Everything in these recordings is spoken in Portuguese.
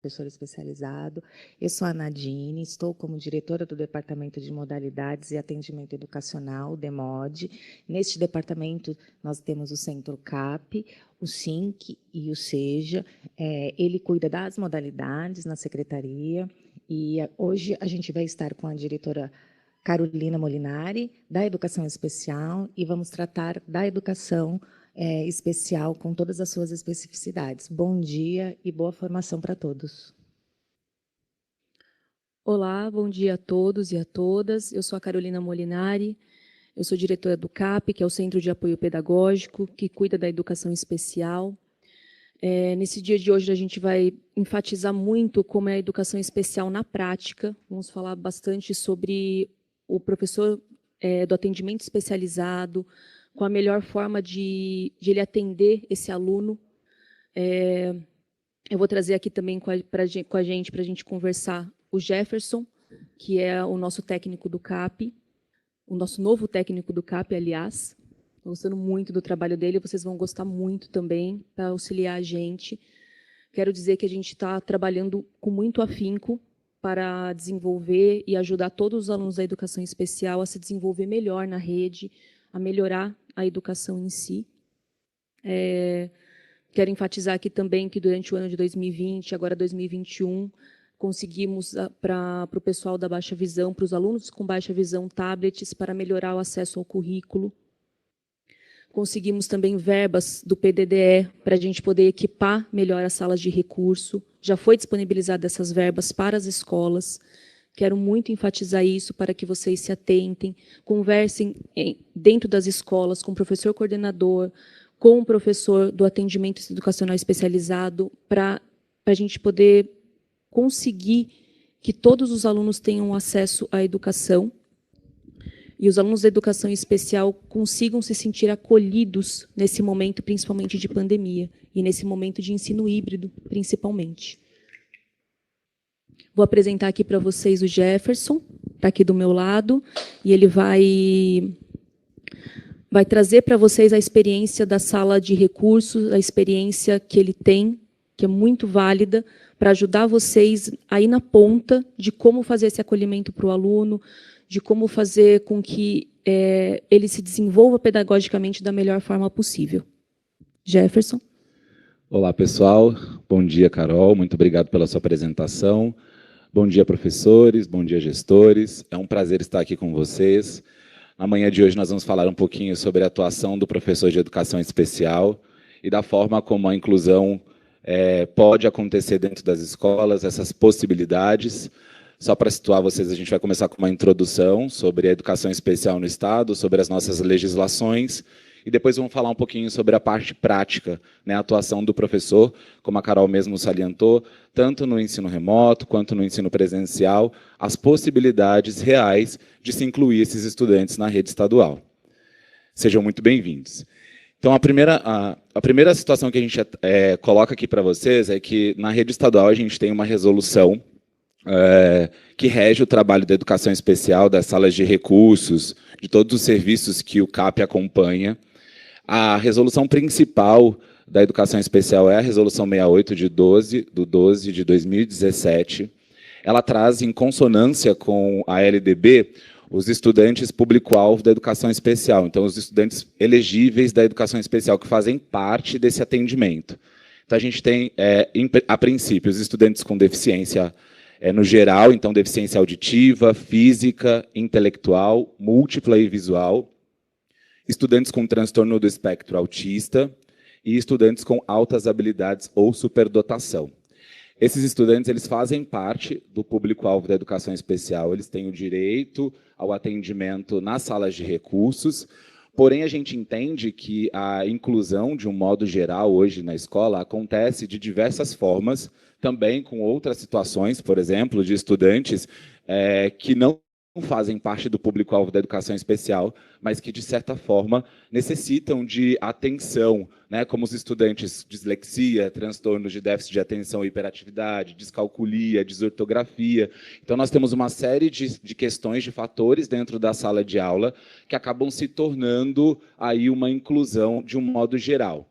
professor especializado. Eu sou a Nadine, estou como diretora do Departamento de Modalidades e Atendimento Educacional, DEMOD. Neste departamento, nós temos o Centro CAP, o SINC e o SEJA. Ele cuida das modalidades na secretaria, e hoje a gente vai estar com a diretora Carolina Molinari, da Educação Especial, e vamos tratar da educação especial com todas as suas especificidades. Bom dia e boa formação para todos. Olá, bom dia a todos e a todas. Eu sou a Carolina Molinari, eu sou diretora do CAP, que é o Centro de Apoio Pedagógico, que cuida da educação especial. Nesse dia de hoje, a gente vai enfatizar muito como é a educação especial na prática. Vamos falar bastante sobre o professor do atendimento especializado, com a melhor forma de ele atender esse aluno. Eu vou trazer aqui também com a gente, para a gente conversar, o Jefferson, que é o nosso técnico do CAP, o nosso novo técnico do CAP, aliás. Estou gostando muito do trabalho dele, vocês vão gostar muito também, para auxiliar a gente. Quero dizer que a gente está trabalhando com muito afinco para desenvolver e ajudar todos os alunos da educação especial a se desenvolver melhor na rede, a melhorar a educação em si. Quero enfatizar aqui também que durante o ano de 2020, agora 2021, conseguimos para o pessoal da baixa visão, para os alunos com baixa visão, tablets para melhorar o acesso ao currículo. Conseguimos também verbas do PDDE para a gente poder equipar melhor as salas de recurso. Já foi disponibilizada essas verbas para as escolas. Quero muito enfatizar isso para que vocês se atentem, conversem dentro das escolas com o professor coordenador, com o professor do atendimento educacional especializado, para a gente poder conseguir que todos os alunos tenham acesso à educação e os alunos da educação especial consigam se sentir acolhidos nesse momento, principalmente de pandemia, e nesse momento de ensino híbrido, principalmente. Vou apresentar aqui para vocês o Jefferson, está aqui do meu lado, e ele vai trazer para vocês a experiência da sala de recursos, a experiência que ele tem, que é muito válida, para ajudar vocês aí na ponta de como fazer esse acolhimento para o aluno, de como fazer com que ele se desenvolva pedagogicamente da melhor forma possível. Jefferson. Olá, pessoal. Bom dia, Carol. Muito obrigado pela sua apresentação. Bom dia, professores. Bom dia, gestores. É um prazer estar aqui com vocês. Na manhã de hoje, nós vamos falar um pouquinho sobre a atuação do professor de educação especial e da forma como a inclusão pode acontecer dentro das escolas, essas possibilidades. Só para situar vocês, a gente vai começar com uma introdução sobre a educação especial no Estado, sobre as nossas legislações, e depois vamos falar um pouquinho sobre a parte prática, né, a atuação do professor, como a Carol mesmo salientou, tanto no ensino remoto quanto no ensino presencial, as possibilidades reais de se incluir esses estudantes na rede estadual. Sejam muito bem-vindos. Então, a primeira situação que a gente coloca aqui para vocês é que, na rede estadual, a gente tem uma resolução que rege o trabalho da educação especial, das salas de recursos, de todos os serviços que o CAP acompanha. A resolução principal da educação especial é a resolução 68 de 12 de 2017. Ela traz, em consonância com a LDB, os estudantes público-alvo da educação especial, então os estudantes elegíveis da educação especial que fazem parte desse atendimento. Então a gente tem, a princípio, os estudantes com deficiência no geral, então deficiência auditiva, física, intelectual, múltipla e visual, estudantes com transtorno do espectro autista e estudantes com altas habilidades ou superdotação. Esses estudantes, eles fazem parte do público-alvo da educação especial, eles têm o direito ao atendimento nas salas de recursos, porém a gente entende que a inclusão, de um modo geral, hoje na escola, acontece de diversas formas, também com outras situações, por exemplo, de estudantes que não fazem parte do público-alvo da educação especial, mas que, de certa forma, necessitam de atenção, né, como os estudantes dislexia, transtornos de déficit de atenção e hiperatividade, descalculia, desortografia. Então, nós temos uma série de questões, de fatores dentro da sala de aula que acabam se tornando aí uma inclusão de um modo geral.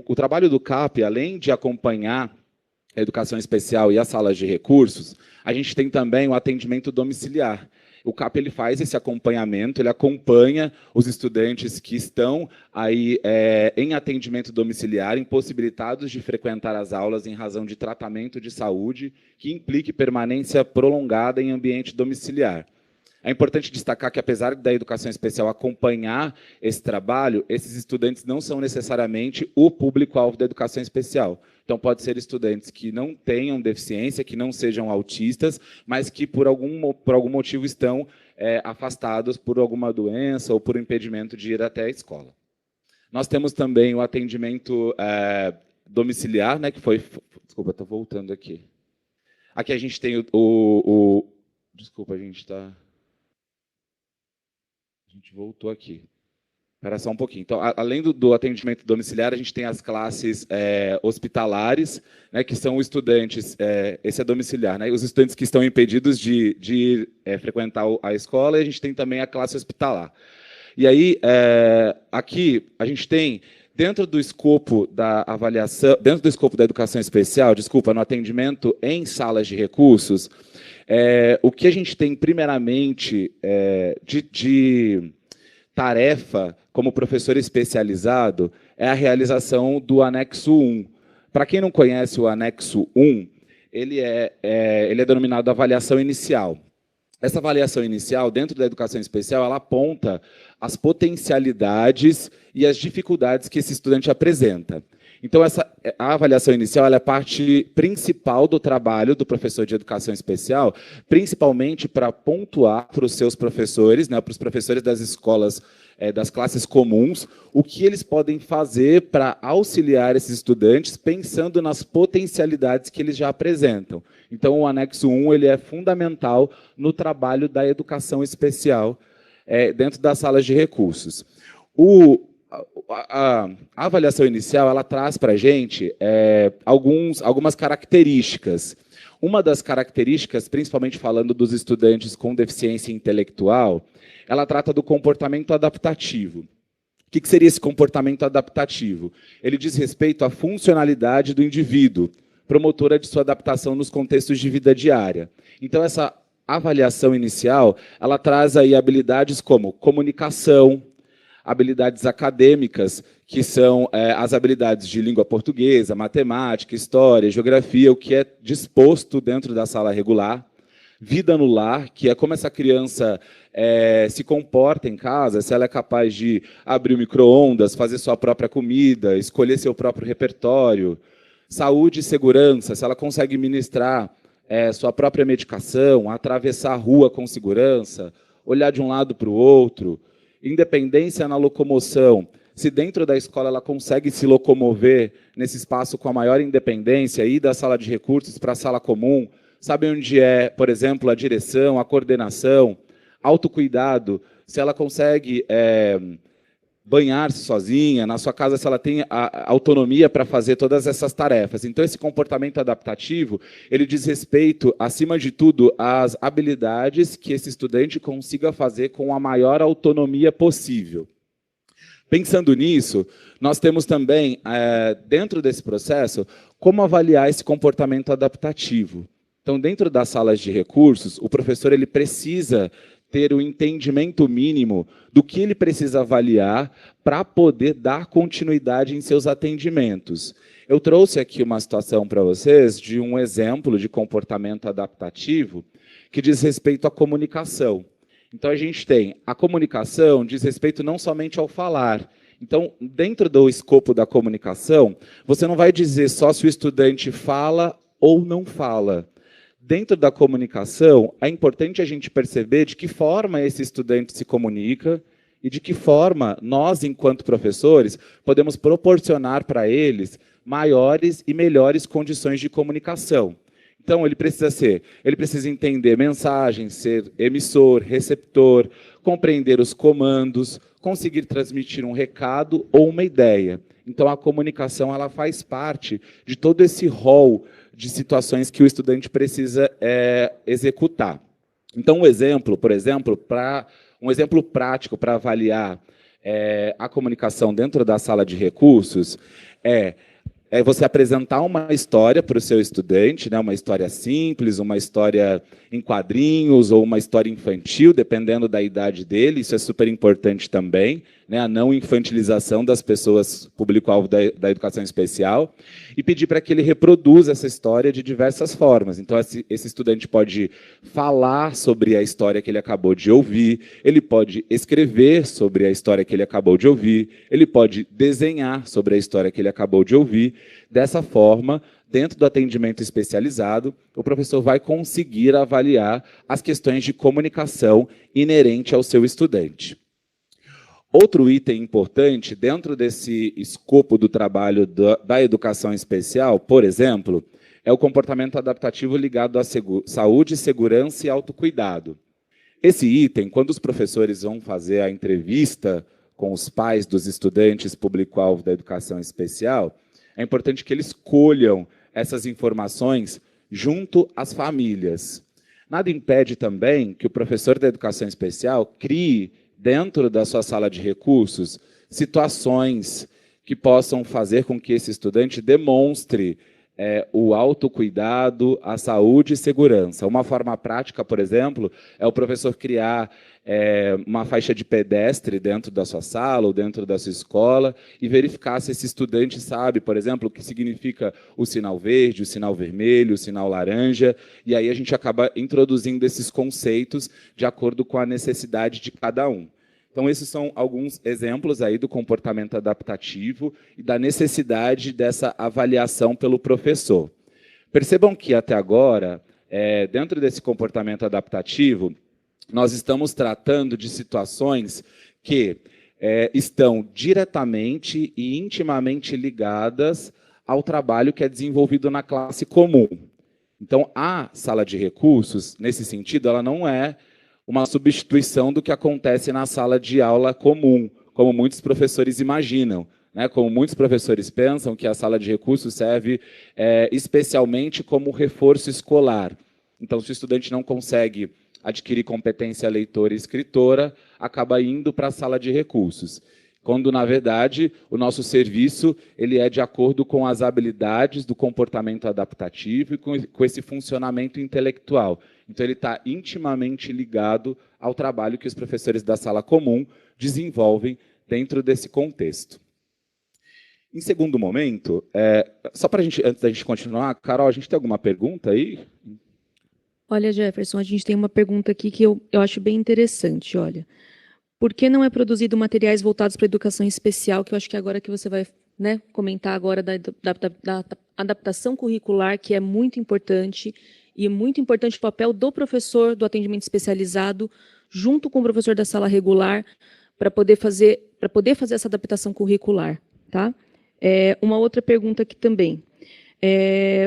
O trabalho do CAP, além de acompanhar a educação especial e as salas de recursos, a gente tem também o atendimento domiciliar. O CAP ele faz esse acompanhamento, ele acompanha os estudantes que estão aí em atendimento domiciliar, impossibilitados de frequentar as aulas em razão de tratamento de saúde que implique permanência prolongada em ambiente domiciliar. É importante destacar que, apesar da educação especial acompanhar esse trabalho, esses estudantes não são necessariamente o público-alvo da educação especial. Então, pode ser estudantes que não tenham deficiência, que não sejam autistas, mas que, por algum motivo, estão afastados por alguma doença ou por impedimento de ir até a escola. Nós temos também o atendimento domiciliar, né, que foi... Desculpa, estou voltando aqui. Aqui a gente tem Desculpa, a gente voltou aqui. Espera só um pouquinho. Então, além do atendimento domiciliar, a gente tem as classes hospitalares, né, que são estudantes, esse é domiciliar, né, os estudantes que estão impedidos de frequentar a escola, e a gente tem também a classe hospitalar. E aí, aqui, a gente tem, dentro do escopo da avaliação, dentro do escopo da educação especial, no atendimento em salas de recursos, o que a gente tem, primeiramente, de tarefa como professor especializado é a realização do anexo 1. Para quem não conhece o anexo 1, ele é denominado avaliação inicial. Essa avaliação inicial, dentro da educação especial, ela aponta as potencialidades e as dificuldades que esse estudante apresenta. Então, a avaliação inicial ela é a parte principal do trabalho do professor de educação especial, principalmente para pontuar para os seus professores, né, para os professores das escolas, das classes comuns, o que eles podem fazer para auxiliar esses estudantes, pensando nas potencialidades que eles já apresentam. Então, o anexo 1 ele é fundamental no trabalho da educação especial dentro das salas de recursos. A avaliação inicial ela traz para a gente algumas características. Uma das características, principalmente falando dos estudantes com deficiência intelectual, ela trata do comportamento adaptativo. O que seria esse comportamento adaptativo? Ele diz respeito à funcionalidade do indivíduo, promotora de sua adaptação nos contextos de vida diária. Então, essa avaliação inicial ela traz aí habilidades como comunicação, habilidades acadêmicas, que são as habilidades de língua portuguesa, matemática, história, geografia, o que é disposto dentro da sala regular. Vida no lar, que é como essa criança se comporta em casa, se ela é capaz de abrir o micro-ondas, fazer sua própria comida, escolher seu próprio repertório. Saúde e segurança, se ela consegue ministrar sua própria medicação, atravessar a rua com segurança, olhar de um lado para o outro. Independência na locomoção, se dentro da escola ela consegue se locomover nesse espaço com a maior independência, ir da sala de recursos para a sala comum, sabe onde é, por exemplo, a direção, a coordenação, autocuidado, se ela consegue banhar-se sozinha, na sua casa se ela tem a autonomia para fazer todas essas tarefas. Então, esse comportamento adaptativo, ele diz respeito, acima de tudo, às habilidades que esse estudante consiga fazer com a maior autonomia possível. Pensando nisso, nós temos também, dentro desse processo, como avaliar esse comportamento adaptativo. Então, dentro das salas de recursos, o professor ele precisa ter o entendimento mínimo do que ele precisa avaliar para poder dar continuidade em seus atendimentos. Eu trouxe aqui uma situação para vocês de um exemplo de comportamento adaptativo que diz respeito à comunicação. Então, a gente tem a comunicação diz respeito não somente ao falar. Então, dentro do escopo da comunicação, você não vai dizer só se o estudante fala ou não fala. Dentro da comunicação, é importante a gente perceber de que forma esse estudante se comunica e de que forma nós, enquanto professores, podemos proporcionar para eles maiores e melhores condições de comunicação. Então, ele precisa entender mensagens, ser emissor, receptor, compreender os comandos, conseguir transmitir um recado ou uma ideia. Então, a comunicação ela faz parte de todo esse rol de situações que o estudante precisa executar. Então, um exemplo prático para avaliar a comunicação dentro da sala de recursos é você apresentar uma história para o seu estudante, né, uma história simples, uma história em quadrinhos ou uma história infantil, dependendo da idade dele, isso é super importante também, né, a não infantilização das pessoas, público-alvo da educação especial, e pedir para que ele reproduza essa história de diversas formas. Então, esse estudante pode falar sobre a história que ele acabou de ouvir, ele pode escrever sobre a história que ele acabou de ouvir, ele pode desenhar sobre a história que ele acabou de ouvir. Dessa forma, dentro do atendimento especializado, o professor vai conseguir avaliar as questões de comunicação inerente ao seu estudante. Outro item importante, dentro desse escopo do trabalho da educação especial, por exemplo, é o comportamento adaptativo ligado à saúde, segurança e autocuidado. Esse item, quando os professores vão fazer a entrevista com os pais dos estudantes público-alvo da educação especial, é importante que eles colham essas informações junto às famílias. Nada impede também que o professor da educação especial crie, dentro da sua sala de recursos, situações que possam fazer com que esse estudante demonstre o autocuidado, a saúde e segurança. Uma forma prática, por exemplo, é o professor criar uma faixa de pedestre dentro da sua sala ou dentro da sua escola e verificar se esse estudante sabe, por exemplo, o que significa o sinal verde, o sinal vermelho, o sinal laranja, e aí a gente acaba introduzindo esses conceitos de acordo com a necessidade de cada um. Então, esses são alguns exemplos aí do comportamento adaptativo e da necessidade dessa avaliação pelo professor. Percebam que, até agora, dentro desse comportamento adaptativo, nós estamos tratando de situações que estão diretamente e intimamente ligadas ao trabalho que é desenvolvido na classe comum. Então, a sala de recursos, nesse sentido, ela não é uma substituição do que acontece na sala de aula comum, como muitos professores imaginam, né? Como muitos professores pensam que a sala de recursos serve especialmente como reforço escolar. Então, se o estudante não consegue adquirir competência leitora e escritora, acaba indo para a sala de recursos. Quando, na verdade, o nosso serviço ele é de acordo com as habilidades do comportamento adaptativo e com esse funcionamento intelectual. Então, ele está intimamente ligado ao trabalho que os professores da sala comum desenvolvem dentro desse contexto. Em segundo momento, só para antes da gente continuar, Carol, a gente tem alguma pergunta aí? Olha, Jefferson, a gente tem uma pergunta aqui que eu acho bem interessante, olha. Por que não é produzido materiais voltados para a educação especial, que eu acho que agora que você vai, né, comentar agora da adaptação curricular, que é muito importante, e muito importante o papel do professor do atendimento especializado, junto com o professor da sala regular, para poder fazer essa adaptação curricular. Tá? Uma outra pergunta aqui também.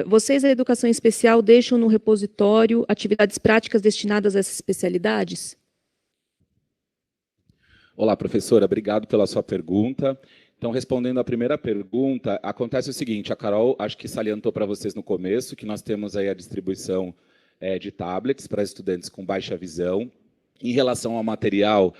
Vocês, a educação especial, deixam no repositório atividades práticas destinadas a essas especialidades? Olá, professora, obrigado pela sua pergunta. Então, respondendo à primeira pergunta, acontece o seguinte, a Carol, acho que salientou para vocês no começo, que nós temos aí a distribuição de tablets para estudantes com baixa visão. Em relação ao material,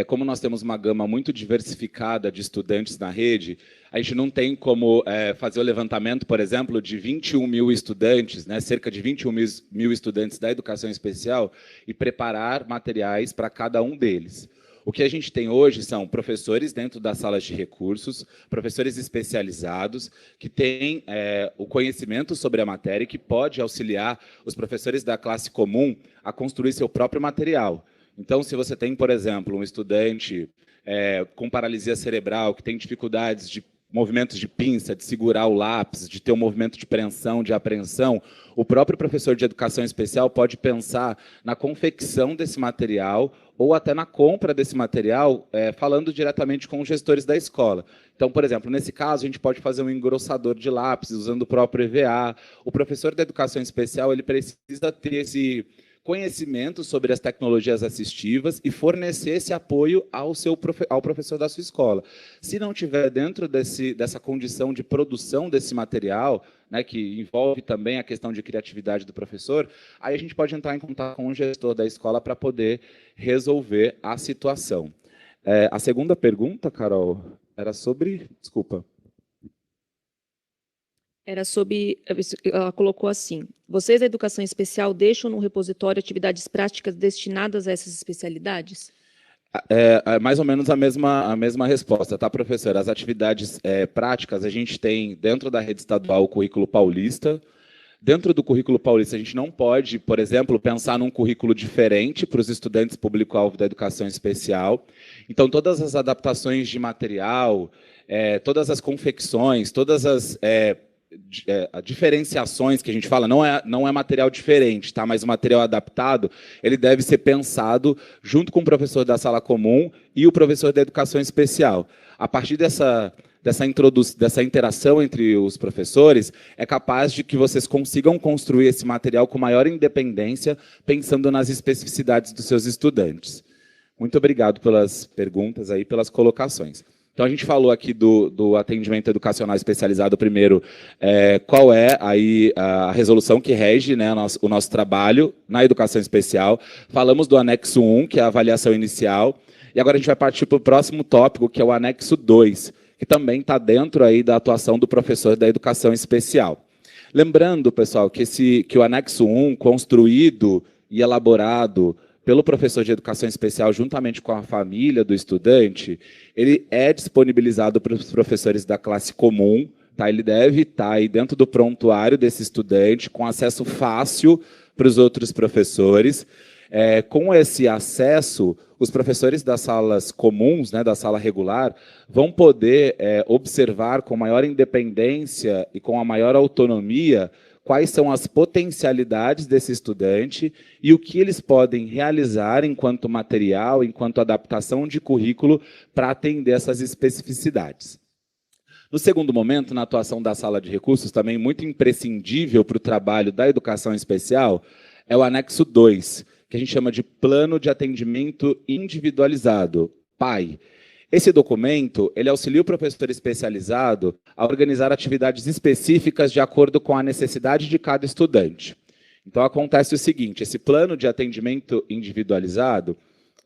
como nós temos uma gama muito diversificada de estudantes na rede, a gente não tem como fazer o levantamento, por exemplo, de 21 mil estudantes, né, cerca de 21 mil estudantes da educação especial, e preparar materiais para cada um deles. O que a gente tem hoje são professores dentro das salas de recursos, professores especializados, que têm o conhecimento sobre a matéria e que pode auxiliar os professores da classe comum a construir seu próprio material. Então, se você tem, por exemplo, um estudante com paralisia cerebral, que tem dificuldades de movimentos de pinça, de segurar o lápis, de ter um movimento de preensão, de apreensão, o próprio professor de educação especial pode pensar na confecção desse material ou até na compra desse material, falando diretamente com os gestores da escola. Então, por exemplo, nesse caso, a gente pode fazer um engrossador de lápis usando o próprio EVA. O professor da educação especial ele precisa ter esse conhecimento sobre as tecnologias assistivas e fornecer esse apoio ao professor da sua escola. Se não tiver dentro dessa condição de produção desse material, né, que envolve também a questão de criatividade do professor, aí a gente pode entrar em contato com o gestor da escola para poder resolver a situação. A segunda pergunta, Carol, era sobre... Desculpa. Era sobre, ela colocou assim, vocês da educação especial deixam no repositório atividades práticas destinadas a essas especialidades? É mais ou menos a mesma resposta, tá, professora? As atividades práticas, a gente tem dentro da rede estadual o currículo paulista. Dentro do currículo paulista, a gente não pode, por exemplo, pensar num currículo diferente para os estudantes público-alvo da educação especial. Então, todas as adaptações de material, todas as confecções, todas as diferenciações que a gente fala, não é material diferente, tá? Mas o material adaptado, ele deve ser pensado junto com o professor da sala comum e o professor da educação especial. A partir dessa interação entre os professores, é capaz de que vocês consigam construir esse material com maior independência, pensando nas especificidades dos seus estudantes. Muito obrigado pelas perguntas aí, pelas colocações. Então, a gente falou aqui do atendimento educacional especializado primeiro, qual é aí a resolução que rege, né, o nosso trabalho na educação especial. Falamos do anexo 1, que é a avaliação inicial, e agora a gente vai partir para o próximo tópico, que é o anexo 2, que também está dentro aí da atuação do professor da educação especial. Lembrando, pessoal, que o anexo 1, construído e elaborado pelo professor de educação especial, juntamente com a família do estudante, ele é disponibilizado para os professores da classe comum, tá? Ele deve estar aí dentro do prontuário desse estudante, com acesso fácil para os outros professores. Com esse acesso, os professores das salas comuns, né, da sala regular, vão poder observar com maior independência e com a maior autonomia quais são as potencialidades desse estudante e o que eles podem realizar enquanto material, enquanto adaptação de currículo para atender essas especificidades. No segundo momento, na atuação da sala de recursos, também muito imprescindível para o trabalho da educação especial, é o anexo 2, que a gente chama de Plano de Atendimento Individualizado, PAI. Esse documento, ele auxilia o professor especializado a organizar atividades específicas de acordo com a necessidade de cada estudante. Então, acontece o seguinte, esse plano de atendimento individualizado,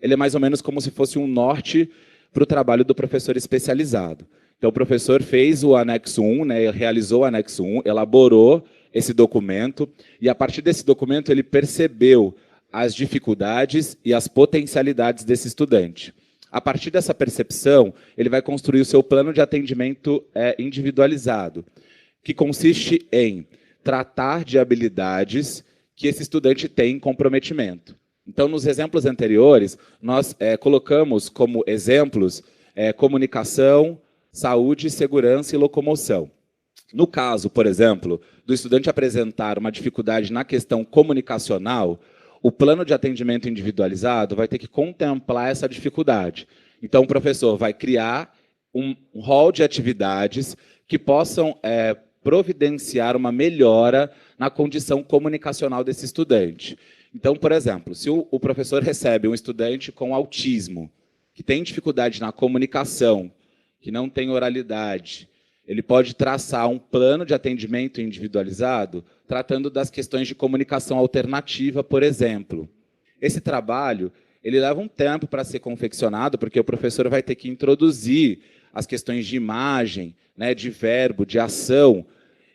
ele é mais ou menos como se fosse um norte para o trabalho do professor especializado. Então, o professor fez o anexo 1, né, realizou o anexo 1, elaborou esse documento, e a partir desse documento ele percebeu as dificuldades e as potencialidades desse estudante. A partir dessa percepção, ele vai construir o seu plano de atendimento individualizado, que consiste em tratar de habilidades que esse estudante tem em comprometimento. Então, nos exemplos anteriores, nós colocamos como exemplos comunicação, saúde, segurança e locomoção. No caso, por exemplo, do estudante apresentar uma dificuldade na questão comunicacional, o plano de atendimento individualizado vai ter que contemplar essa dificuldade. Então, o professor vai criar um rol de atividades que possam providenciar uma melhora na condição comunicacional desse estudante. Então, por exemplo, se o professor recebe um estudante com autismo, que tem dificuldade na comunicação, que não tem oralidade, ele pode traçar um plano de atendimento individualizado tratando das questões de comunicação alternativa, por exemplo. Esse trabalho ele leva um tempo para ser confeccionado, porque o professor vai ter que introduzir as questões de imagem, né, de verbo, de ação,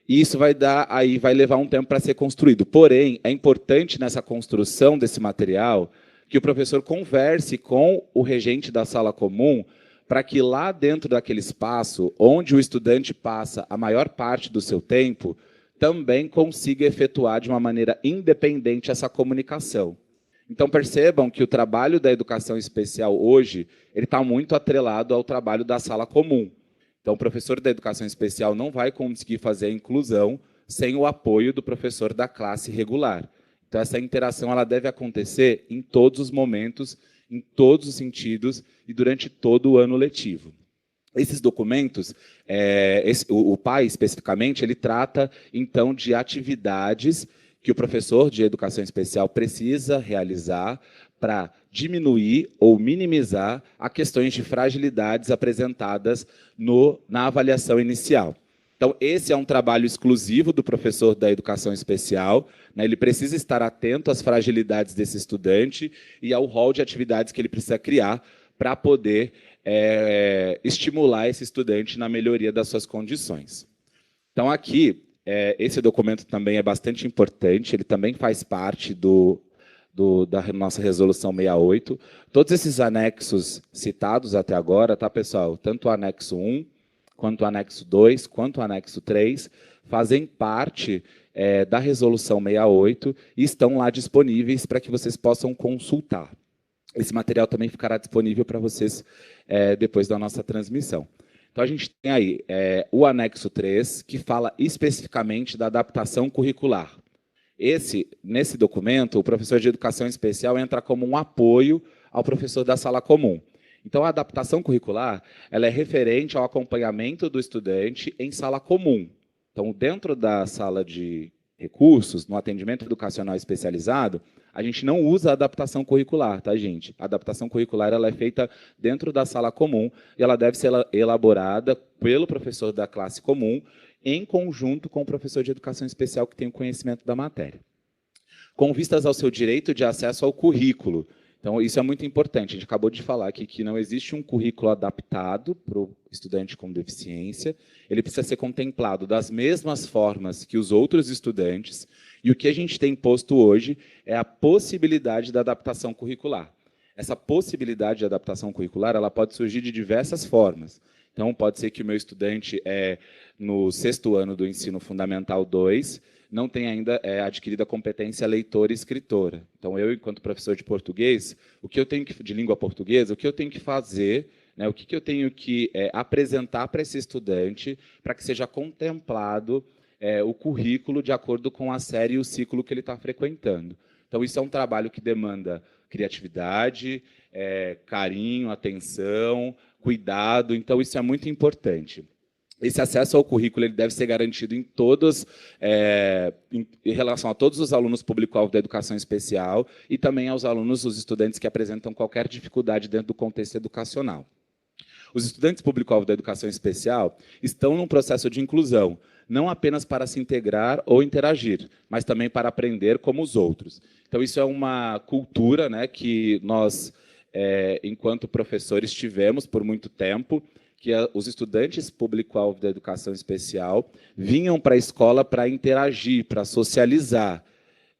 e isso vai levar um tempo para ser construído. Porém, é importante nessa construção desse material que o professor converse com o regente da sala comum para que lá dentro daquele espaço, onde o estudante passa a maior parte do seu tempo, também consiga efetuar de uma maneira independente essa comunicação. Então, percebam que o trabalho da educação especial hoje ele está muito atrelado ao trabalho da sala comum. Então, o professor da educação especial não vai conseguir fazer a inclusão sem o apoio do professor da classe regular. Então, essa interação ela deve acontecer em todos os momentos, em todos os sentidos e durante todo o ano letivo. Esses documentos, o PAI especificamente, ele trata então de atividades que o professor de educação especial precisa realizar para diminuir ou minimizar as questões de fragilidades apresentadas na avaliação inicial. Então, esse é um trabalho exclusivo do professor da educação especial, né? Ele precisa estar atento às fragilidades desse estudante e ao rol de atividades que ele precisa criar para poder estimular esse estudante na melhoria das suas condições. Então, aqui, esse documento também é bastante importante, ele também faz parte da nossa resolução 68. Todos esses anexos citados até agora, tá, pessoal? Tanto o anexo 1, quanto o anexo 2, quanto o anexo 3, fazem parte da resolução 68 e estão lá disponíveis para que vocês possam consultar. Esse material também ficará disponível para vocês depois da nossa transmissão. Então, a gente tem aí o anexo 3, que fala especificamente da adaptação curricular. Nesse documento, o professor de educação especial entra como um apoio ao professor da sala comum. Então, a adaptação curricular ela é referente ao acompanhamento do estudante em sala comum. Então, dentro da sala de recursos, no atendimento educacional especializado, a gente não usa a adaptação curricular, tá, gente? A adaptação curricular ela é feita dentro da sala comum e ela deve ser elaborada pelo professor da classe comum em conjunto com o professor de educação especial que tem o conhecimento da matéria. Com vistas ao seu direito de acesso ao currículo. Então, isso é muito importante. A gente acabou de falar aqui que não existe um currículo adaptado para o estudante com deficiência. Ele precisa ser contemplado das mesmas formas que os outros estudantes. E o que a gente tem posto hoje é a possibilidade da adaptação curricular. Essa possibilidade de adaptação curricular ela pode surgir de diversas formas. Então, pode ser que o meu estudante, no 6º ano do ensino fundamental 2, não tenha ainda adquirido a competência leitora e escritora. Então, eu, enquanto professor de português, de língua portuguesa, o que eu tenho que fazer, né, o que eu tenho que apresentar para esse estudante para que seja contemplado o currículo de acordo com a série e o ciclo que ele está frequentando. Então, isso é um trabalho que demanda criatividade, carinho, atenção, cuidado. Então, isso é muito importante. Esse acesso ao currículo ele deve ser garantido em relação a todos os alunos público-alvo da educação especial e também aos alunos, os estudantes que apresentam qualquer dificuldade dentro do contexto educacional. Os estudantes público-alvo da educação especial estão num processo de inclusão, não apenas para se integrar ou interagir, mas também para aprender como os outros. Então, isso é uma cultura, né, que nós, enquanto professores, tivemos por muito tempo, que os estudantes público-alvo da educação especial vinham para a escola para interagir, para socializar.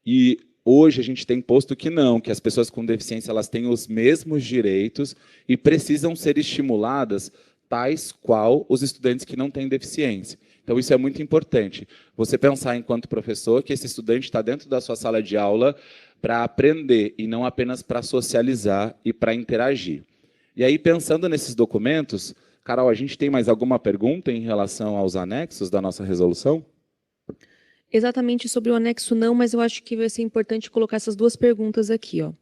E hoje a gente tem posto que não, que as pessoas com deficiência elas têm os mesmos direitos e precisam ser estimuladas tais qual os estudantes que não têm deficiência. Então, isso é muito importante. Você pensar, enquanto professor, que esse estudante está dentro da sua sala de aula para aprender e não apenas para socializar e para interagir. E aí, pensando nesses documentos, Carol, a gente tem mais alguma pergunta em relação aos anexos da nossa resolução? Exatamente sobre o anexo não, mas eu acho que vai ser importante colocar essas duas perguntas aqui. Ó.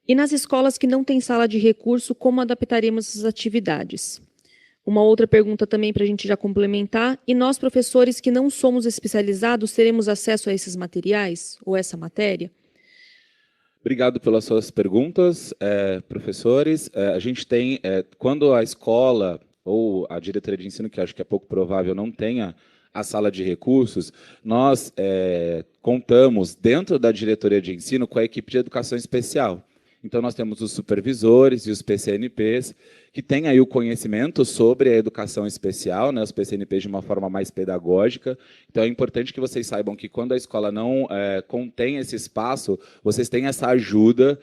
E nas escolas que não têm sala de recurso, como adaptaremos essas atividades? Uma outra pergunta também para a gente já complementar. E nós, professores que não somos especializados, teremos acesso a esses materiais ou essa matéria? Obrigado pelas suas perguntas, professores. A gente tem, quando a escola ou a diretoria de ensino, que acho que é pouco provável, não tenha a sala de recursos, nós contamos, dentro da diretoria de ensino, com a equipe de educação especial. Então, nós temos os supervisores e os PCNPs, que têm aí o conhecimento sobre a educação especial, né, os PCNPs de uma forma mais pedagógica. Então, é importante que vocês saibam que, quando a escola não contém esse espaço, vocês têm essa ajuda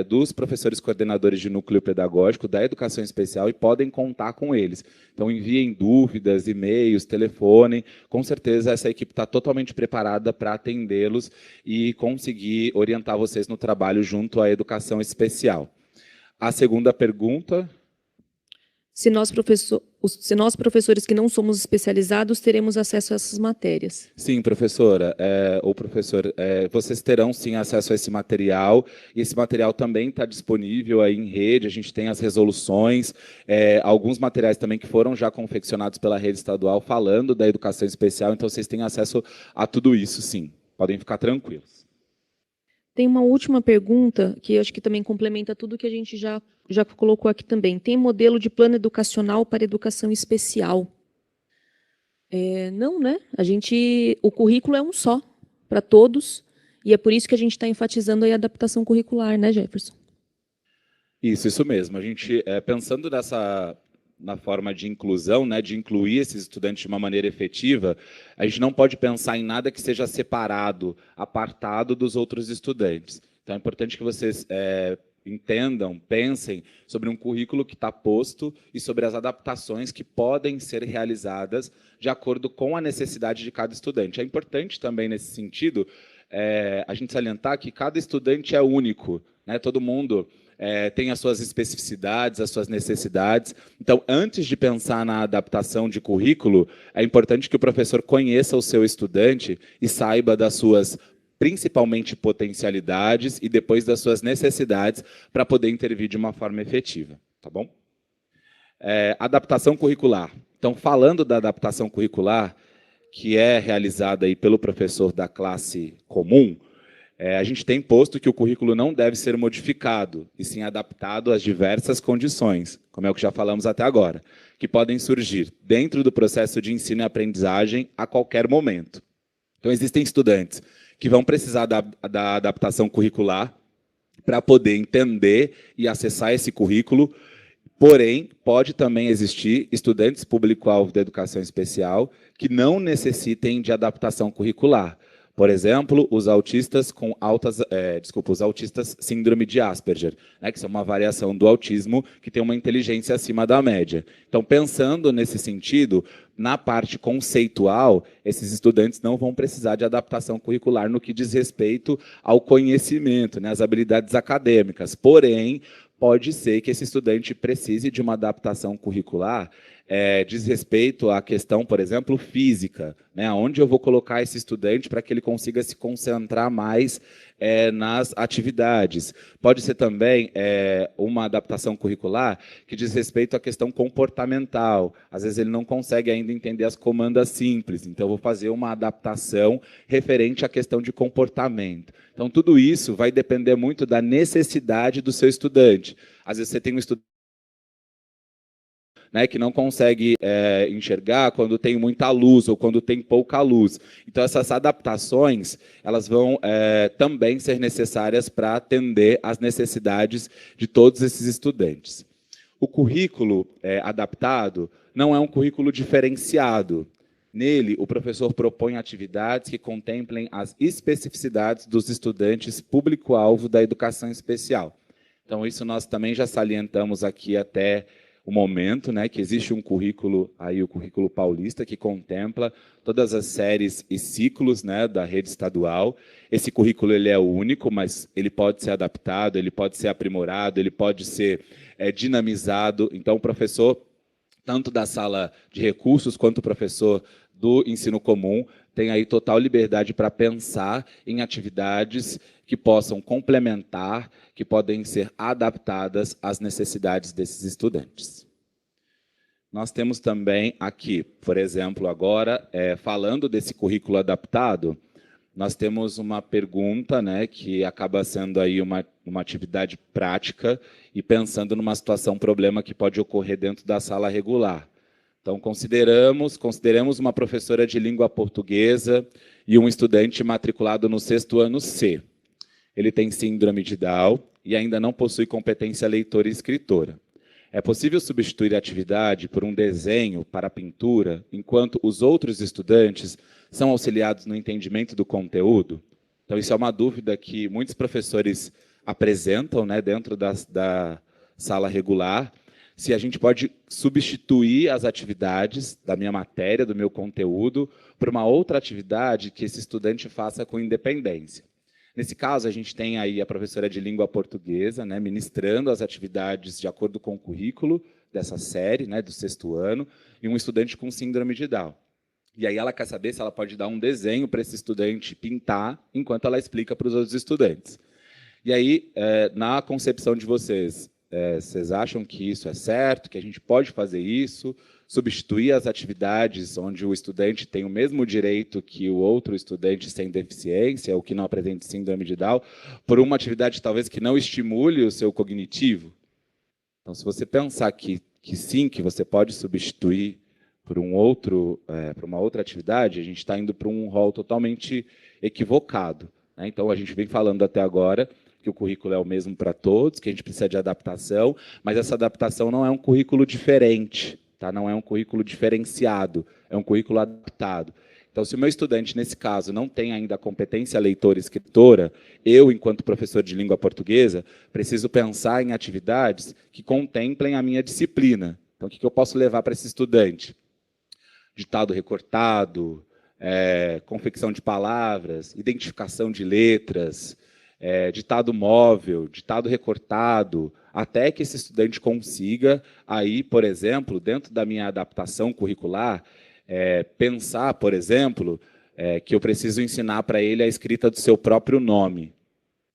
dos professores coordenadores de núcleo pedagógico da educação especial e podem contar com eles. Então, enviem dúvidas, e-mails, telefone. Com certeza, essa equipe está totalmente preparada para atendê-los e conseguir orientar vocês no trabalho junto à educação especial. A segunda pergunta... Se nós, professores que não somos especializados, teremos acesso a essas matérias? Sim, professora, ou professor, vocês terão sim acesso a esse material, e esse material também está disponível aí em rede, a gente tem as resoluções, alguns materiais também que foram já confeccionados pela rede estadual falando da educação especial, então vocês têm acesso a tudo isso, sim, podem ficar tranquilos. Tem uma última pergunta, que eu acho que também complementa tudo que a gente já colocou aqui também. Tem modelo de plano educacional para educação especial? Não, né? O currículo é um só, para todos, e é por isso que a gente está enfatizando aí a adaptação curricular, né, Jefferson? Isso mesmo. A gente, pensando na forma de inclusão, né, de incluir esses estudantes de uma maneira efetiva, a gente não pode pensar em nada que seja separado, apartado dos outros estudantes. Então, é importante que vocês entendam, pensem sobre um currículo que está posto e sobre as adaptações que podem ser realizadas de acordo com a necessidade de cada estudante. É importante também, nesse sentido, a gente salientar que cada estudante é único, né? Todo mundo tem as suas especificidades, as suas necessidades. Então, antes de pensar na adaptação de currículo, é importante que o professor conheça o seu estudante e saiba das suas, principalmente, potencialidades e depois das suas necessidades para poder intervir de uma forma efetiva. Tá bom? Adaptação curricular. Então, falando da adaptação curricular, que é realizada aí pelo professor da classe comum, a gente tem posto que o currículo não deve ser modificado, e sim adaptado às diversas condições, como é o que já falamos até agora, que podem surgir dentro do processo de ensino e aprendizagem a qualquer momento. Então, existem estudantes que vão precisar da adaptação curricular para poder entender e acessar esse currículo, porém, pode também existir estudantes público-alvo da educação especial que não necessitem de adaptação curricular. Por exemplo, os autistas com os autistas síndrome de Asperger, né, que são uma variação do autismo que tem uma inteligência acima da média. Então, pensando nesse sentido, na parte conceitual, esses estudantes não vão precisar de adaptação curricular no que diz respeito ao conhecimento, né, às habilidades acadêmicas. Porém, pode ser que esse estudante precise de uma adaptação curricular, diz respeito à questão, por exemplo, física, né? Onde eu vou colocar esse estudante para que ele consiga se concentrar mais nas atividades. Pode ser também uma adaptação curricular que diz respeito à questão comportamental. Às vezes ele não consegue ainda entender as comandas simples, então eu vou fazer uma adaptação referente à questão de comportamento. Então, tudo isso vai depender muito da necessidade do seu estudante. Às vezes você tem um estudante, né, que não consegue enxergar quando tem muita luz ou quando tem pouca luz. Então, essas adaptações elas vão também ser necessárias para atender às necessidades de todos esses estudantes. O currículo adaptado não é um currículo diferenciado. Nele, o professor propõe atividades que contemplem as especificidades dos estudantes público-alvo da educação especial. Então, isso nós também já salientamos aqui até o momento, né, que existe um currículo, aí o currículo paulista, que contempla todas as séries e ciclos, né, da rede estadual. Esse currículo ele é único, mas ele pode ser adaptado, ele pode ser aprimorado, ele pode ser dinamizado. Então, o professor, tanto da sala de recursos quanto o professor do ensino comum, tem aí total liberdade para pensar em atividades que possam complementar, que podem ser adaptadas às necessidades desses estudantes. Nós temos também aqui, por exemplo, agora, falando desse currículo adaptado, nós temos uma pergunta, né, que acaba sendo aí uma atividade prática e pensando numa situação, problema que pode ocorrer dentro da sala regular. Então, consideremos uma professora de língua portuguesa e um estudante matriculado no 6º ano C. Ele tem síndrome de Down e ainda não possui competência leitora e escritora. É possível substituir a atividade por um desenho para a pintura, enquanto os outros estudantes são auxiliados no entendimento do conteúdo? Então, isso é uma dúvida que muitos professores apresentam, né, dentro da sala regular, se a gente pode substituir as atividades da minha matéria, do meu conteúdo, por uma outra atividade que esse estudante faça com independência. Nesse caso, a gente tem aí a professora de língua portuguesa, né, ministrando as atividades de acordo com o currículo dessa série, né, do 6º ano, e um estudante com síndrome de Down. E aí ela quer saber se ela pode dar um desenho para esse estudante pintar, enquanto ela explica para os outros estudantes. E aí, na concepção de vocês, vocês acham que isso é certo, que a gente pode fazer isso, substituir as atividades onde o estudante tem o mesmo direito que o outro estudante sem deficiência, ou que não apresente síndrome de Down, por uma atividade talvez que não estimule o seu cognitivo? Então, se você pensar que sim, que você pode substituir por por uma outra atividade, a gente está indo para um rol totalmente equivocado, né? Então, a gente vem falando até agora que o currículo é o mesmo para todos, que a gente precisa de adaptação, mas essa adaptação não é um currículo diferente, tá? Não é um currículo diferenciado, é um currículo adaptado. Então, se o meu estudante, nesse caso, não tem ainda a competência leitora e escritora, eu, enquanto professor de língua portuguesa, preciso pensar em atividades que contemplem a minha disciplina. Então, o que eu posso levar para esse estudante? Ditado recortado, confecção de palavras, identificação de letras, ditado móvel, ditado recortado, até que esse estudante consiga, aí, por exemplo, dentro da minha adaptação curricular, pensar, por exemplo, que eu preciso ensinar para ele a escrita do seu próprio nome,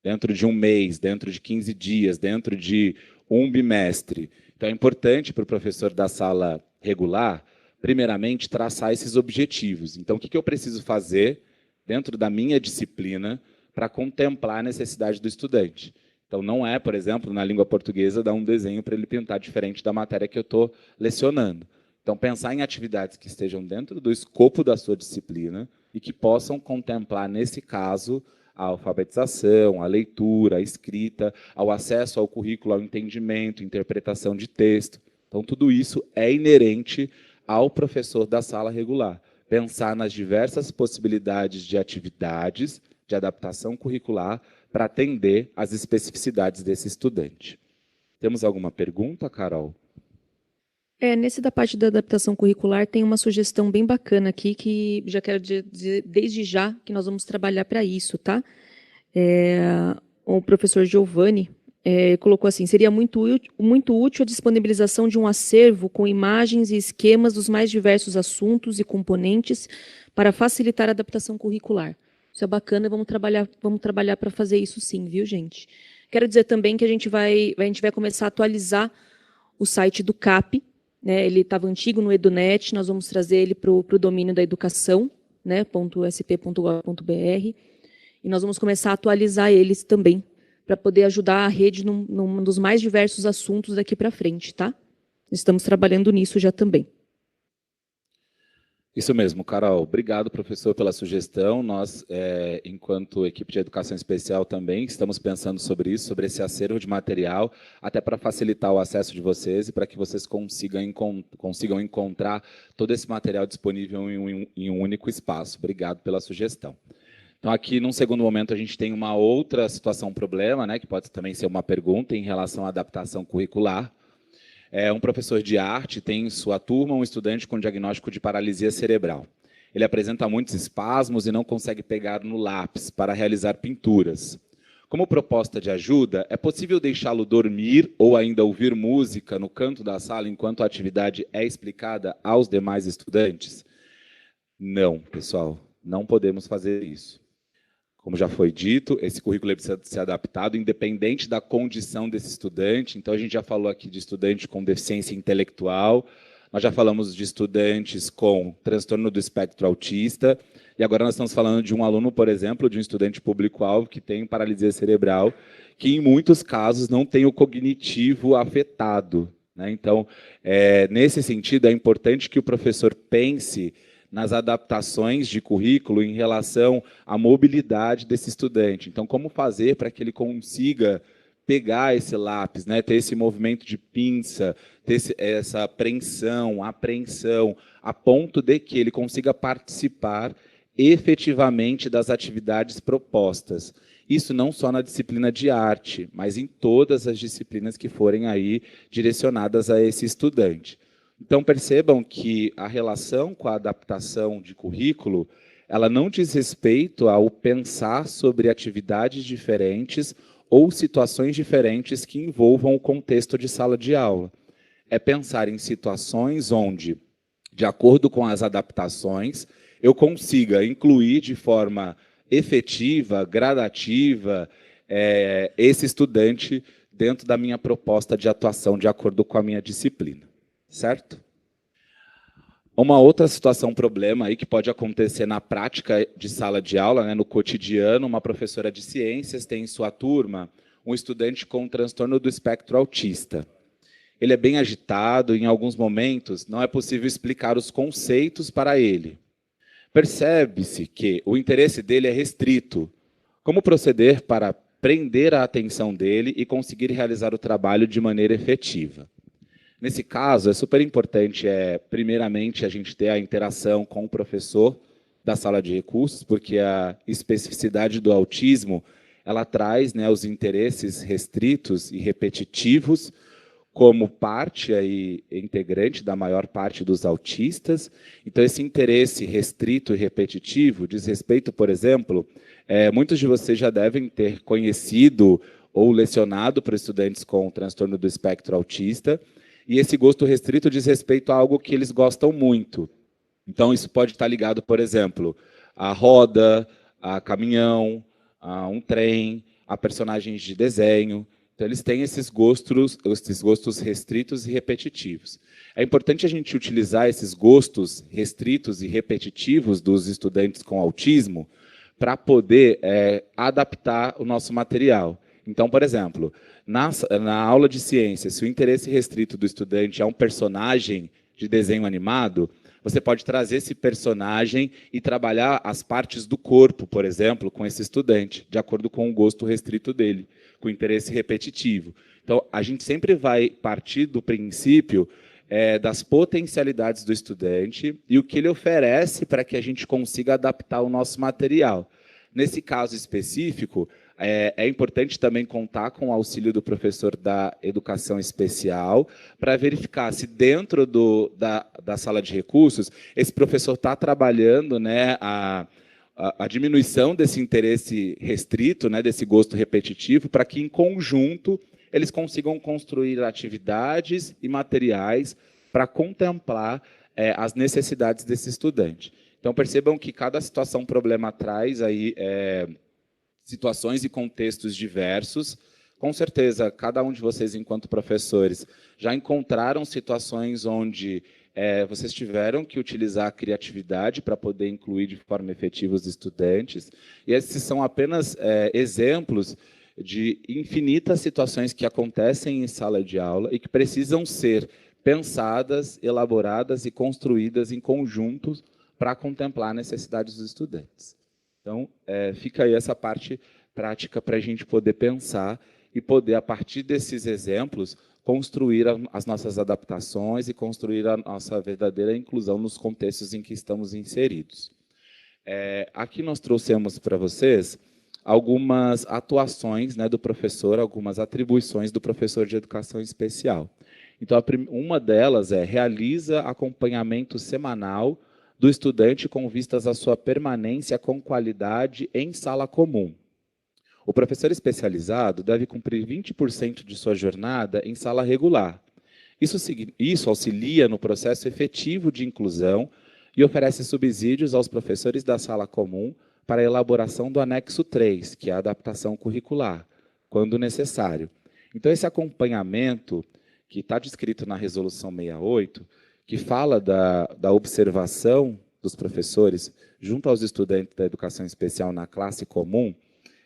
dentro de um mês, dentro de 15 dias, dentro de um bimestre. Então, é importante para o professor da sala regular, primeiramente, traçar esses objetivos. Então, o que eu preciso fazer dentro da minha disciplina para contemplar a necessidade do estudante? Então, não é, por exemplo, na língua portuguesa, dar um desenho para ele pintar diferente da matéria que eu estou lecionando. Então, pensar em atividades que estejam dentro do escopo da sua disciplina e que possam contemplar, nesse caso, a alfabetização, a leitura, a escrita, ao acesso ao currículo, ao entendimento, interpretação de texto. Então, tudo isso é inerente ao professor da sala regular. Pensar nas diversas possibilidades de atividades, de adaptação curricular, para atender às especificidades desse estudante. Temos alguma pergunta, Carol? Nesse da parte da adaptação curricular, tem uma sugestão bem bacana aqui, que já quero dizer desde já que nós vamos trabalhar para isso, tá? O professor Giovanni colocou assim: seria muito útil a disponibilização de um acervo com imagens e esquemas dos mais diversos assuntos e componentes para facilitar a adaptação curricular. Isso é bacana, vamos trabalhar para fazer isso sim, viu, gente? Quero dizer também que a gente vai começar a atualizar o site do CAP, né? Ele estava antigo no EduNet, nós vamos trazer ele para o domínio da educação, né? .sp.gov.br, e nós vamos começar a atualizar eles também, para poder ajudar a rede num dos mais diversos assuntos daqui para frente, tá? Estamos trabalhando nisso já também. Isso mesmo, Carol. Obrigado, professor, pela sugestão. Nós, enquanto equipe de educação especial, também estamos pensando sobre isso, sobre esse acervo de material, até para facilitar o acesso de vocês e para que vocês consigam encontrar todo esse material disponível em um único espaço. Obrigado pela sugestão. Então, aqui, num segundo momento, a gente tem uma outra situação, problema, né, que pode também ser uma pergunta em relação à adaptação curricular. Um professor de arte tem em sua turma um estudante com diagnóstico de paralisia cerebral. Ele apresenta muitos espasmos e não consegue pegar no lápis para realizar pinturas. Como proposta de ajuda, é possível deixá-lo dormir ou ainda ouvir música no canto da sala enquanto a atividade é explicada aos demais estudantes? Não, pessoal, não podemos fazer isso. Como já foi dito, esse currículo precisa ser adaptado independente da condição desse estudante. Então, a gente já falou aqui de estudante com deficiência intelectual, nós já falamos de estudantes com transtorno do espectro autista, e agora nós estamos falando de um aluno, por exemplo, de um estudante público-alvo que tem paralisia cerebral, que em muitos casos não tem o cognitivo afetado, né? Então, nesse sentido, é importante que o professor pense nas adaptações de currículo em relação à mobilidade desse estudante. Então, como fazer para que ele consiga pegar esse lápis, né, ter esse movimento de pinça, ter essa apreensão, a ponto de que ele consiga participar efetivamente das atividades propostas. Isso não só na disciplina de arte, mas em todas as disciplinas que forem aí direcionadas a esse estudante. Então, percebam que a relação com a adaptação de currículo, ela não diz respeito ao pensar sobre atividades diferentes ou situações diferentes que envolvam o contexto de sala de aula. É pensar em situações onde, de acordo com as adaptações, eu consiga incluir de forma efetiva, gradativa, esse estudante dentro da minha proposta de atuação de acordo com a minha disciplina. Certo? Uma outra situação, problema aí que pode acontecer na prática de sala de aula, né, no cotidiano, uma professora de ciências tem em sua turma um estudante com transtorno do espectro autista. Ele é bem agitado, em alguns momentos não é possível explicar os conceitos para ele. Percebe-se que o interesse dele é restrito. Como proceder para prender a atenção dele e conseguir realizar o trabalho de maneira efetiva. Nesse caso, é super importante, primeiramente, a gente ter a interação com o professor da sala de recursos, porque a especificidade do autismo, ela traz, né, os interesses restritos e repetitivos como parte aí, integrante da maior parte dos autistas. Então, esse interesse restrito e repetitivo diz respeito, por exemplo, muitos de vocês já devem ter conhecido ou lecionado para estudantes com transtorno do espectro autista, e esse gosto restrito diz respeito a algo que eles gostam muito. Então, isso pode estar ligado, por exemplo, à roda, a caminhão, a um trem, a personagens de desenho. Então, eles têm esses gostos restritos e repetitivos. É importante a gente utilizar esses gostos restritos e repetitivos dos estudantes com autismo para poder adaptar o nosso material. Então, por exemplo, na aula de ciências, se o interesse restrito do estudante é um personagem de desenho animado, você pode trazer esse personagem e trabalhar as partes do corpo, por exemplo, com esse estudante, de acordo com o gosto restrito dele, com interesse repetitivo. Então, a gente sempre vai partir do princípio das potencialidades do estudante e o que ele oferece para que a gente consiga adaptar o nosso material. Nesse caso específico, é importante também contar com o auxílio do professor da educação especial para verificar se dentro da sala de recursos esse professor está trabalhando, né, a diminuição desse interesse restrito, né, desse gosto repetitivo, para que, em conjunto, eles consigam construir atividades e materiais para contemplar as necessidades desse estudante. Então, percebam que cada situação problema traz aí, situações e contextos diversos. Com certeza, cada um de vocês, enquanto professores, já encontraram situações onde vocês tiveram que utilizar a criatividade para poder incluir de forma efetiva os estudantes. E esses são apenas exemplos de infinitas situações que acontecem em sala de aula e que precisam ser pensadas, elaboradas e construídas em conjunto para contemplar necessidades dos estudantes. Então, fica aí essa parte prática para a gente poder pensar e poder, a partir desses exemplos, construir as nossas adaptações e construir a nossa verdadeira inclusão nos contextos em que estamos inseridos. Aqui nós trouxemos para vocês algumas atuações, né, do professor, algumas atribuições do professor de educação especial. Então, uma delas realiza acompanhamento semanal do estudante com vistas à sua permanência com qualidade em sala comum. O professor especializado deve cumprir 20% de sua jornada em sala regular. Isso auxilia no processo efetivo de inclusão e oferece subsídios aos professores da sala comum para a elaboração do anexo 3, que é a adaptação curricular, quando necessário. Então, esse acompanhamento, que está descrito na Resolução 68, que fala da observação dos professores junto aos estudantes da educação especial na classe comum,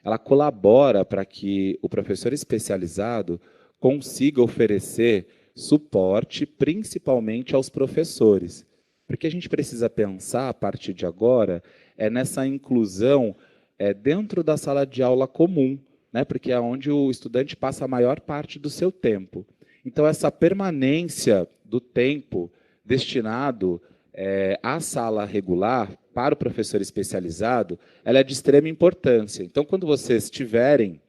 ela colabora para que o professor especializado consiga oferecer suporte, principalmente aos professores. Porque a gente precisa pensar, a partir de agora, nessa inclusão dentro da sala de aula comum, né? Porque é onde o estudante passa a maior parte do seu tempo. Então, essa permanência do tempo destinado à sala regular, para o professor especializado, ela é de extrema importância. Então, quando vocês tiverem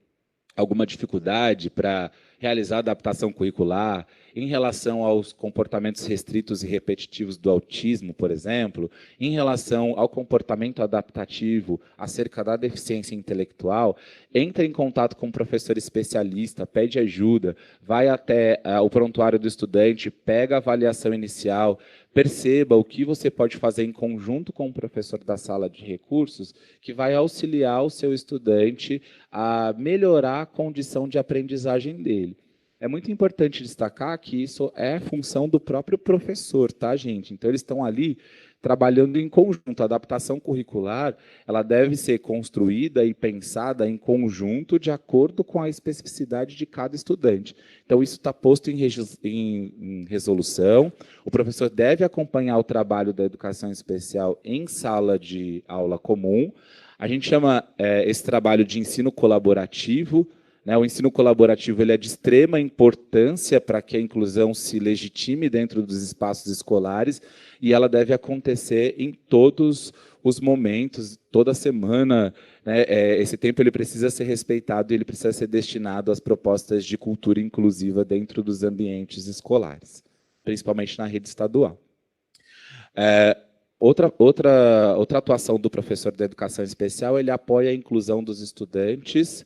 alguma dificuldade para realizar a adaptação curricular em relação aos comportamentos restritos e repetitivos do autismo, por exemplo, em relação ao comportamento adaptativo acerca da deficiência intelectual, entre em contato com um professor especialista, pede ajuda, vai até o prontuário do estudante, pega a avaliação inicial, perceba o que você pode fazer em conjunto com o professor da sala de recursos, que vai auxiliar o seu estudante a melhorar a condição de aprendizagem dele. É muito importante destacar que isso é função do próprio professor, tá, gente? Então, eles estão ali trabalhando em conjunto. A adaptação curricular, ela deve ser construída e pensada em conjunto de acordo com a especificidade de cada estudante. Então, isso está posto em resolução. O professor deve acompanhar o trabalho da educação especial em sala de aula comum. A gente chama esse trabalho de ensino colaborativo, né? O ensino colaborativo ele é de extrema importância para que a inclusão se legitime dentro dos espaços escolares e ela deve acontecer em todos os momentos, toda semana, né? Esse tempo ele precisa ser respeitado e ele precisa ser destinado às propostas de cultura inclusiva dentro dos ambientes escolares, principalmente na rede estadual. Outra atuação do professor da educação especial, ele apoia a inclusão dos estudantes,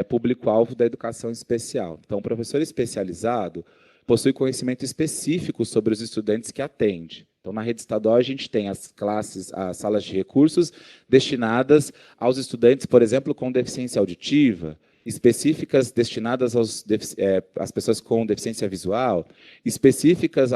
público-alvo da educação especial. Então, o professor especializado possui conhecimento específico sobre os estudantes que atende. Então, na rede estadual, a gente tem as classes, as salas de recursos destinadas aos estudantes, por exemplo, com deficiência auditiva, específicas destinadas às pessoas com deficiência visual, específicas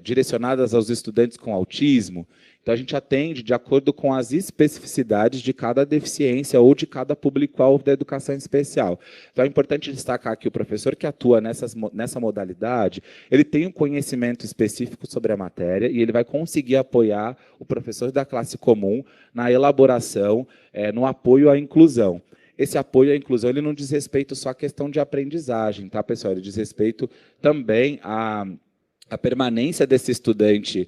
direcionadas aos estudantes com autismo. Então, a gente atende de acordo com as especificidades de cada deficiência ou de cada público-alvo da educação especial. Então, é importante destacar que o professor que atua nessa modalidade, ele tem um conhecimento específico sobre a matéria e ele vai conseguir apoiar o professor da classe comum na elaboração, no apoio à inclusão. Esse apoio à inclusão ele não diz respeito só à questão de aprendizagem, tá, pessoal? Ele diz respeito também à permanência desse estudante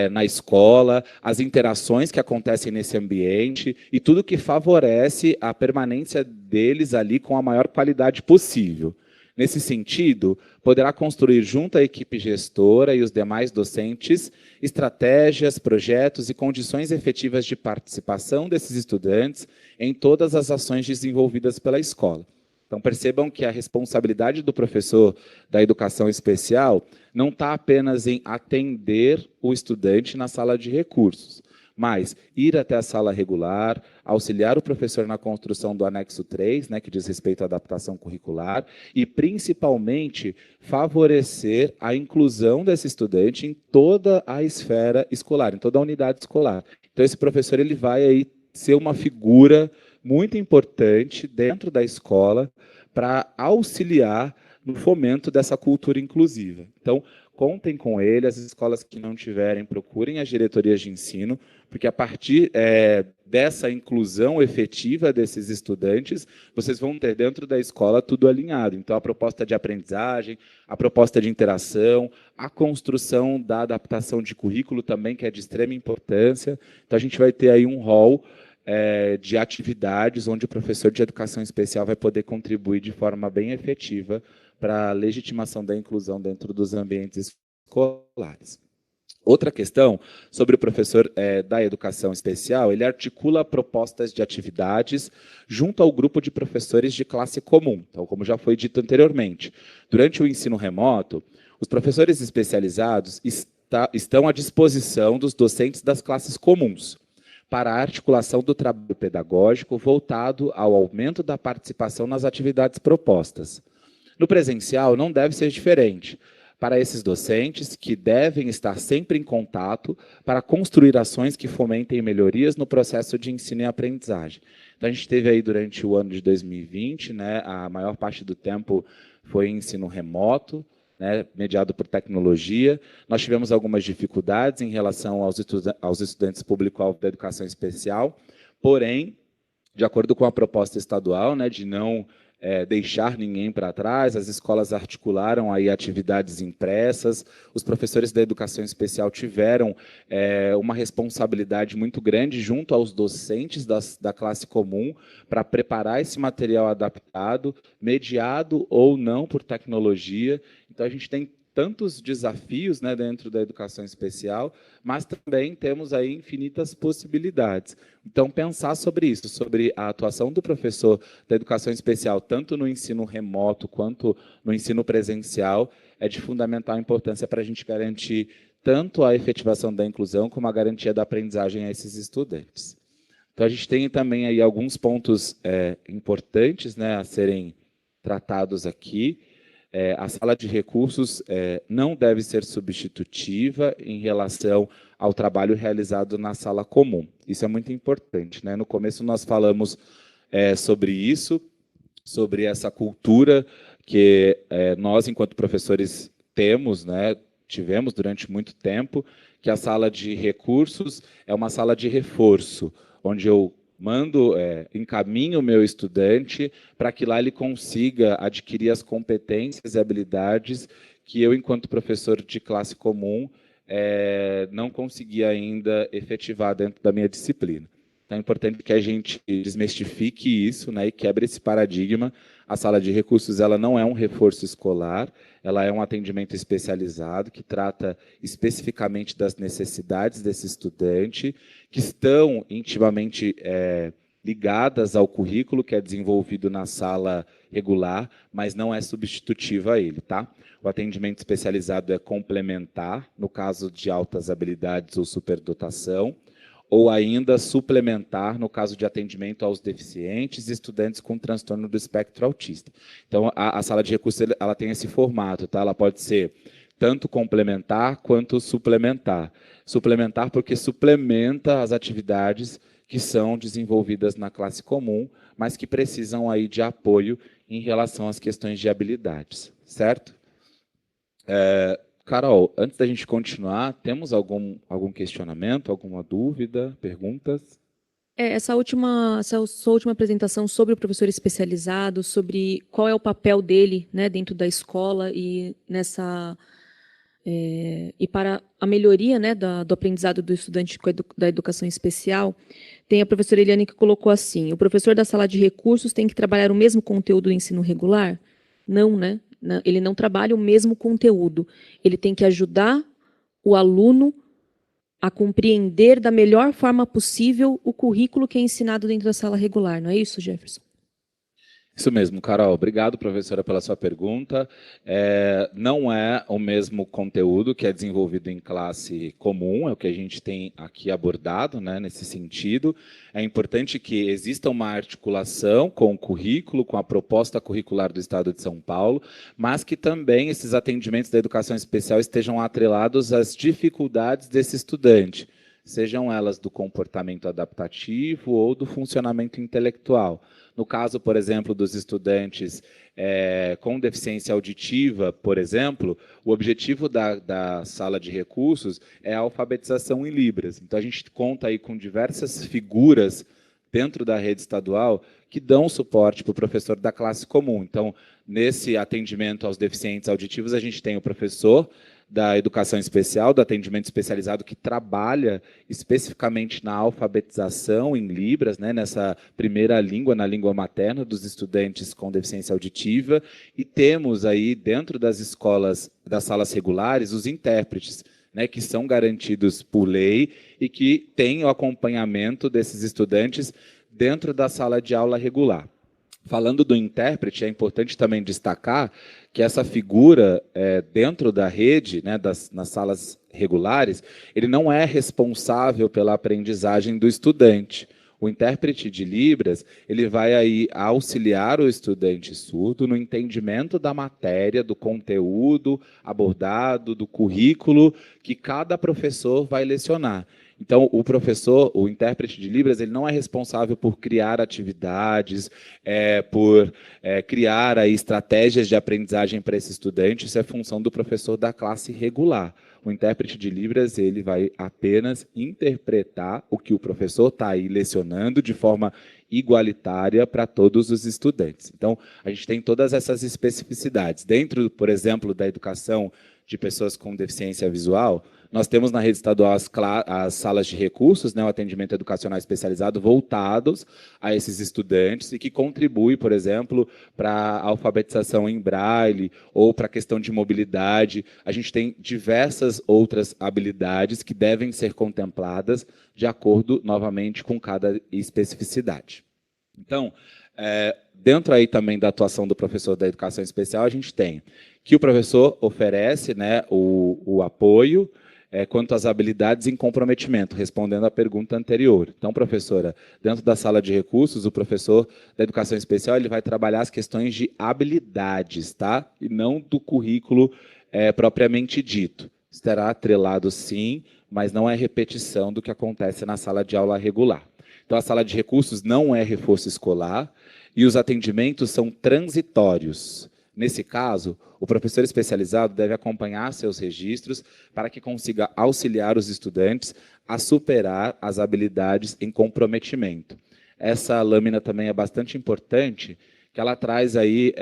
na escola, as interações que acontecem nesse ambiente e tudo que favorece a permanência deles ali com a maior qualidade possível. Nesse sentido, poderá construir junto à equipe gestora e os demais docentes estratégias, projetos e condições efetivas de participação desses estudantes em todas as ações desenvolvidas pela escola. Então, percebam que a responsabilidade do professor da educação especial não está apenas em atender o estudante na sala de recursos, mas ir até a sala regular, auxiliar o professor na construção do anexo 3, né, que diz respeito à adaptação curricular, e, principalmente, favorecer a inclusão desse estudante em toda a esfera escolar, em toda a unidade escolar. Então, esse professor ele vai aí ser uma figura muito importante dentro da escola para auxiliar no fomento dessa cultura inclusiva. Então, contem com ele, as escolas que não tiverem, procurem as diretorias de ensino, porque a partir dessa inclusão efetiva desses estudantes, vocês vão ter dentro da escola tudo alinhado. Então, a proposta de aprendizagem, a proposta de interação, a construção da adaptação de currículo também, que é de extrema importância. Então, a gente vai ter aí um rol de atividades onde o professor de educação especial vai poder contribuir de forma bem efetiva para a legitimação da inclusão dentro dos ambientes escolares. Outra questão sobre o professor da educação especial, ele articula propostas de atividades junto ao grupo de professores de classe comum. Então, como já foi dito anteriormente, durante o ensino remoto, os professores especializados estão à disposição dos docentes das classes comuns para a articulação do trabalho pedagógico voltado ao aumento da participação nas atividades propostas. No presencial, não deve ser diferente. Para esses docentes que devem estar sempre em contato para construir ações que fomentem melhorias no processo de ensino e aprendizagem. Então, a gente teve aí durante o ano de 2020, né, a maior parte do tempo foi ensino remoto, né, mediado por tecnologia. Nós tivemos algumas dificuldades em relação aos estudantes público-alvo da educação especial, porém, de acordo com a proposta estadual, né, de não deixar ninguém para trás, as escolas articularam aí atividades impressas, os professores da educação especial tiveram uma responsabilidade muito grande junto aos docentes da classe comum para preparar esse material adaptado, mediado ou não por tecnologia. Então, a gente tem tantos desafios, né, dentro da educação especial, mas também temos aí infinitas possibilidades. Então, pensar sobre isso, sobre a atuação do professor da educação especial, tanto no ensino remoto quanto no ensino presencial, é de fundamental importância para a gente garantir tanto a efetivação da inclusão como a garantia da aprendizagem a esses estudantes. Então, a gente tem também aí alguns pontos importantes, né, a serem tratados aqui. A sala de recursos não deve ser substitutiva em relação ao trabalho realizado na sala comum. Isso é muito importante, né? No começo nós falamos sobre isso, sobre essa cultura que nós, enquanto professores, temos, né, tivemos durante muito tempo, que a sala de recursos é uma sala de reforço, onde eu encaminho o meu estudante para que lá ele consiga adquirir as competências e habilidades que eu, enquanto professor de classe comum, não consegui ainda efetivar dentro da minha disciplina. Então, é importante que a gente desmistifique isso, né, e quebre esse paradigma. A sala de recursos ela não é um reforço escolar, ela é um atendimento especializado que trata especificamente das necessidades desse estudante, que estão intimamente ligadas ao currículo que é desenvolvido na sala regular, mas não é substitutiva a ele, tá? O atendimento especializado é complementar, no caso de altas habilidades ou superdotação, ou ainda suplementar no caso de atendimento aos deficientes e estudantes com transtorno do espectro autista. Então, a sala de recursos ela tem esse formato, tá? Ela pode ser tanto complementar quanto suplementar. Suplementar porque suplementa as atividades que são desenvolvidas na classe comum, mas que precisam aí de apoio em relação às questões de habilidades, certo? Carol, antes da gente continuar, temos algum questionamento, alguma dúvida, perguntas? Essa sua última apresentação sobre o professor especializado, sobre qual é o papel dele, né, dentro da escola e e para a melhoria, né, do aprendizado do estudante da educação especial, tem a professora Eliane que colocou assim: o professor da sala de recursos tem que trabalhar o mesmo conteúdo do ensino regular? Não, né? Ele não trabalha o mesmo conteúdo. Ele tem que ajudar o aluno a compreender da melhor forma possível o currículo que é ensinado dentro da sala regular. Não é isso, Jefferson? Isso mesmo, Carol. Obrigado, professora, pela sua pergunta. Não é o mesmo conteúdo que é desenvolvido em classe comum, é o que a gente tem aqui abordado, né, nesse sentido. É importante que exista uma articulação com o currículo, com a proposta curricular do Estado de São Paulo, mas que também esses atendimentos da educação especial estejam atrelados às dificuldades desse estudante, sejam elas do comportamento adaptativo ou do funcionamento intelectual. No caso, por exemplo, dos estudantes com deficiência auditiva, por exemplo, o objetivo da sala de recursos é a alfabetização em Libras. Então, a gente conta aí com diversas figuras dentro da rede estadual que dão suporte para o professor da classe comum. Então, nesse atendimento aos deficientes auditivos, a gente tem o professor da educação especial, do atendimento especializado, que trabalha especificamente na alfabetização em Libras, né, nessa primeira língua, na língua materna dos estudantes com deficiência auditiva, e temos aí, dentro das escolas, das salas regulares, os intérpretes, né, que são garantidos por lei e que têm o acompanhamento desses estudantes dentro da sala de aula regular. Falando do intérprete, é importante também destacar que essa figura dentro da rede, né, nas salas regulares, ele não é responsável pela aprendizagem do estudante. O intérprete de Libras, ele vai aí auxiliar o estudante surdo no entendimento da matéria, do conteúdo abordado, do currículo que cada professor vai lecionar. Então, o professor, o intérprete de Libras, ele não é responsável por criar atividades, por criar aí estratégias de aprendizagem para esse estudante. Isso é função do professor da classe regular. O intérprete de Libras, ele vai apenas interpretar o que o professor está aí lecionando de forma igualitária para todos os estudantes. Então, a gente tem todas essas especificidades. Dentro, por exemplo, da educação de pessoas com deficiência visual, nós temos na rede estadual as salas de recursos, né, o atendimento educacional especializado voltados a esses estudantes e que contribui, por exemplo, para a alfabetização em braille ou para a questão de mobilidade. A gente tem diversas outras habilidades que devem ser contempladas de acordo, novamente, com cada especificidade. Então, dentro aí também da atuação do professor da educação especial, a gente tem que o professor oferece, né, o apoio quanto às habilidades em comprometimento, respondendo à pergunta anterior. Então, professora, dentro da sala de recursos, o professor da educação especial ele vai trabalhar as questões de habilidades, tá? E não do currículo propriamente dito. Estará atrelado, sim, mas não é repetição do que acontece na sala de aula regular. Então, a sala de recursos não é reforço escolar e os atendimentos são transitórios. Nesse caso, o professor especializado deve acompanhar seus registros para que consiga auxiliar os estudantes a superar as habilidades em comprometimento. essa lâmina também é bastante importante, que ela traz aí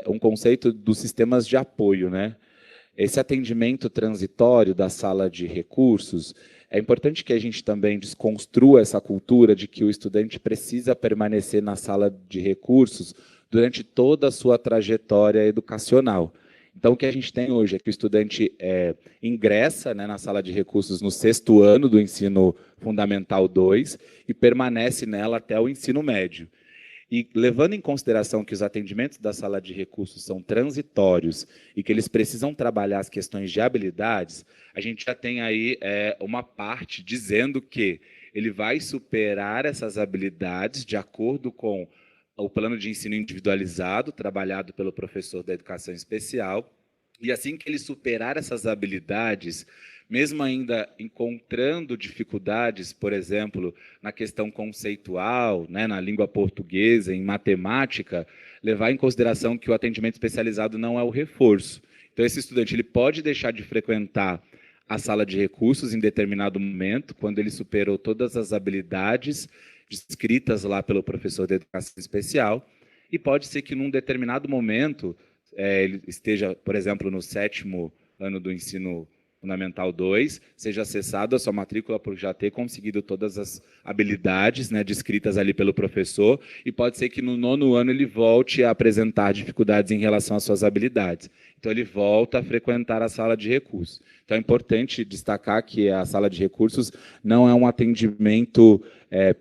um conceito dos sistemas de apoio, né? Esse atendimento transitório da sala de recursos, é importante que a gente também desconstrua essa cultura de que o estudante precisa permanecer na sala de recursos durante toda a sua trajetória educacional. Então, o que a gente tem hoje é que o estudante ingressa, né, na sala de recursos no 6º ano do ensino fundamental 2 e permanece nela até o ensino médio. E levando em consideração que os atendimentos da sala de recursos são transitórios e que eles precisam trabalhar as questões de habilidades, a gente já tem aí uma parte dizendo que ele vai superar essas habilidades de acordo com o plano de ensino individualizado, trabalhado pelo professor da educação especial, e assim que ele superar essas habilidades, mesmo ainda encontrando dificuldades, por exemplo, na questão conceitual, né, na língua portuguesa, em matemática, levar em consideração que o atendimento especializado não é o reforço. Então, esse estudante ele pode deixar de frequentar a sala de recursos em determinado momento, quando ele superou todas as habilidades descritas lá pelo professor de educação especial, e pode ser que num determinado momento ele esteja, por exemplo, no 7º ano do ensino fundamental 2, seja acessado a sua matrícula por já ter conseguido todas as habilidades, né, descritas ali pelo professor, e pode ser que no 9º ano ele volte a apresentar dificuldades em relação às suas habilidades. Então, ele volta a frequentar a sala de recursos. Então, é importante destacar que a sala de recursos não é um atendimento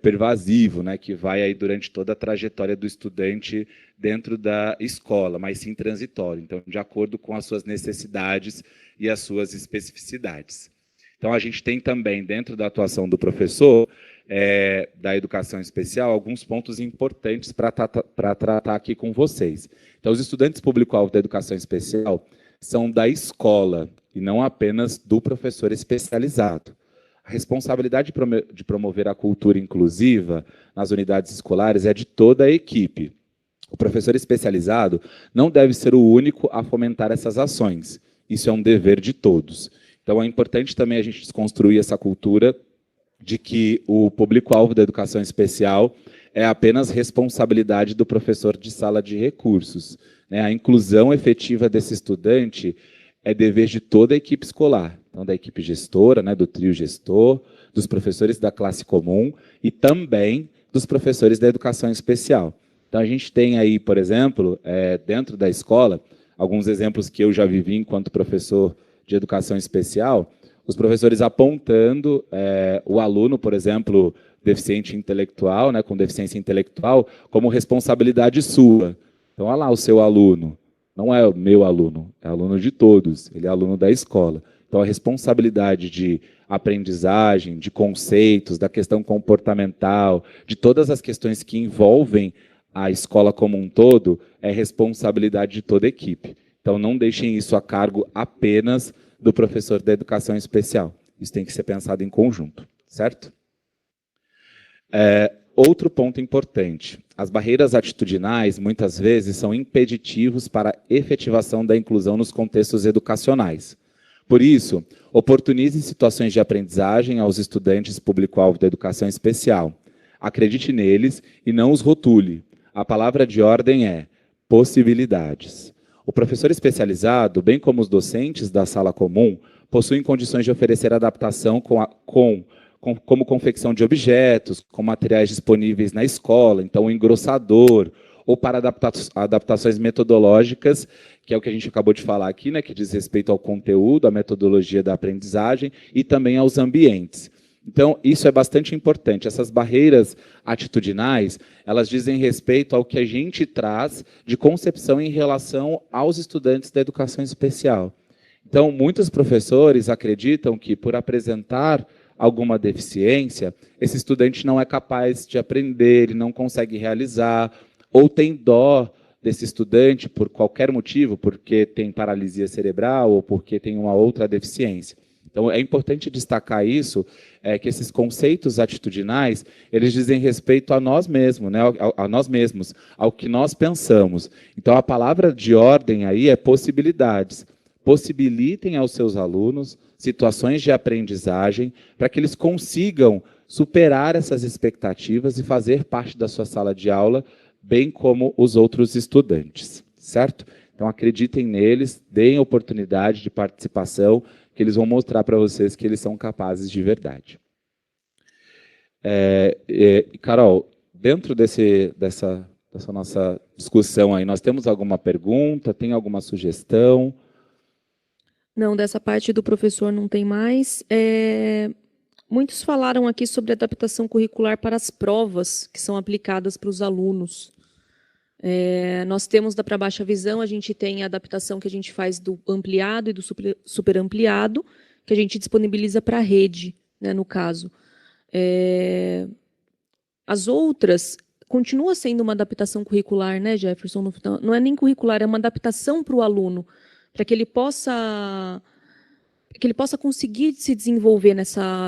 pervasivo, né, que vai aí durante toda a trajetória do estudante dentro da escola, mas sim transitório. Então, de acordo com as suas necessidades e as suas especificidades. Então, a gente tem também, dentro da atuação do professor da educação especial, alguns pontos importantes para tratar aqui com vocês. Então, os estudantes público-alvo da educação especial são da escola e não apenas do professor especializado. A responsabilidade de promover a cultura inclusiva nas unidades escolares é de toda a equipe. O professor especializado não deve ser o único a fomentar essas ações. Isso é um dever de todos. Então, é importante também a gente desconstruir essa cultura de que o público-alvo da educação especial é apenas responsabilidade do professor de sala de recursos. A inclusão efetiva desse estudante é dever de toda a equipe escolar, então da equipe gestora, né, do trio gestor, dos professores da classe comum e também dos professores da educação especial. Então, a gente tem aí, por exemplo, dentro da escola, alguns exemplos que eu já vivi enquanto professor de educação especial, os professores apontando o aluno, por exemplo, deficiente intelectual, né, com deficiência intelectual, como responsabilidade sua. Então, olha lá o seu aluno. Não é o meu aluno, é aluno de todos, ele é aluno da escola. Então, a responsabilidade de aprendizagem, de conceitos, da questão comportamental, de todas as questões que envolvem a escola como um todo, é responsabilidade de toda a equipe. Então, não deixem isso a cargo apenas do professor da educação especial. Isso tem que ser pensado em conjunto, certo? Outro ponto importante. As barreiras atitudinais, muitas vezes, são impeditivos para a efetivação da inclusão nos contextos educacionais. Por isso, oportunize situações de aprendizagem aos estudantes público-alvo da educação especial. Acredite neles e não os rotule. A palavra de ordem é possibilidades. O professor especializado, bem como os docentes da sala comum, possuem condições de oferecer adaptação como confecção de objetos, com materiais disponíveis na escola, então o engrossador, ou para adaptações metodológicas, que é o que a gente acabou de falar aqui, né, que diz respeito ao conteúdo, à metodologia da aprendizagem e também aos ambientes. Então, isso é bastante importante. Essas barreiras atitudinais, elas dizem respeito ao que a gente traz de concepção em relação aos estudantes da educação especial. Então, muitos professores acreditam que, por apresentar alguma deficiência, esse estudante não é capaz de aprender, ele não consegue realizar, ou tem dó desse estudante por qualquer motivo, porque tem paralisia cerebral ou porque tem uma outra deficiência. Então, é importante destacar isso, que esses conceitos atitudinais, eles dizem respeito a nós mesmos, né, a nós mesmos, ao que nós pensamos. Então, a palavra de ordem aí é possibilidades. Possibilitem aos seus alunos situações de aprendizagem, para que eles consigam superar essas expectativas e fazer parte da sua sala de aula, bem como os outros estudantes, certo? Então, acreditem neles, deem oportunidade de participação, que eles vão mostrar para vocês que eles são capazes de verdade. Carol, dentro dessa nossa discussão aí, nós temos alguma pergunta, tem alguma sugestão? Não, dessa parte do professor não tem mais. Muitos falaram aqui sobre adaptação curricular para as provas que são aplicadas para os alunos. Nós temos da para baixa visão, a gente tem a adaptação que a gente faz do ampliado e do super ampliado, que a gente disponibiliza para a rede, né, no caso. As outras, continua sendo uma adaptação curricular, né, Jefferson? Não é nem curricular, é uma adaptação para o aluno, para que ele possa conseguir se desenvolver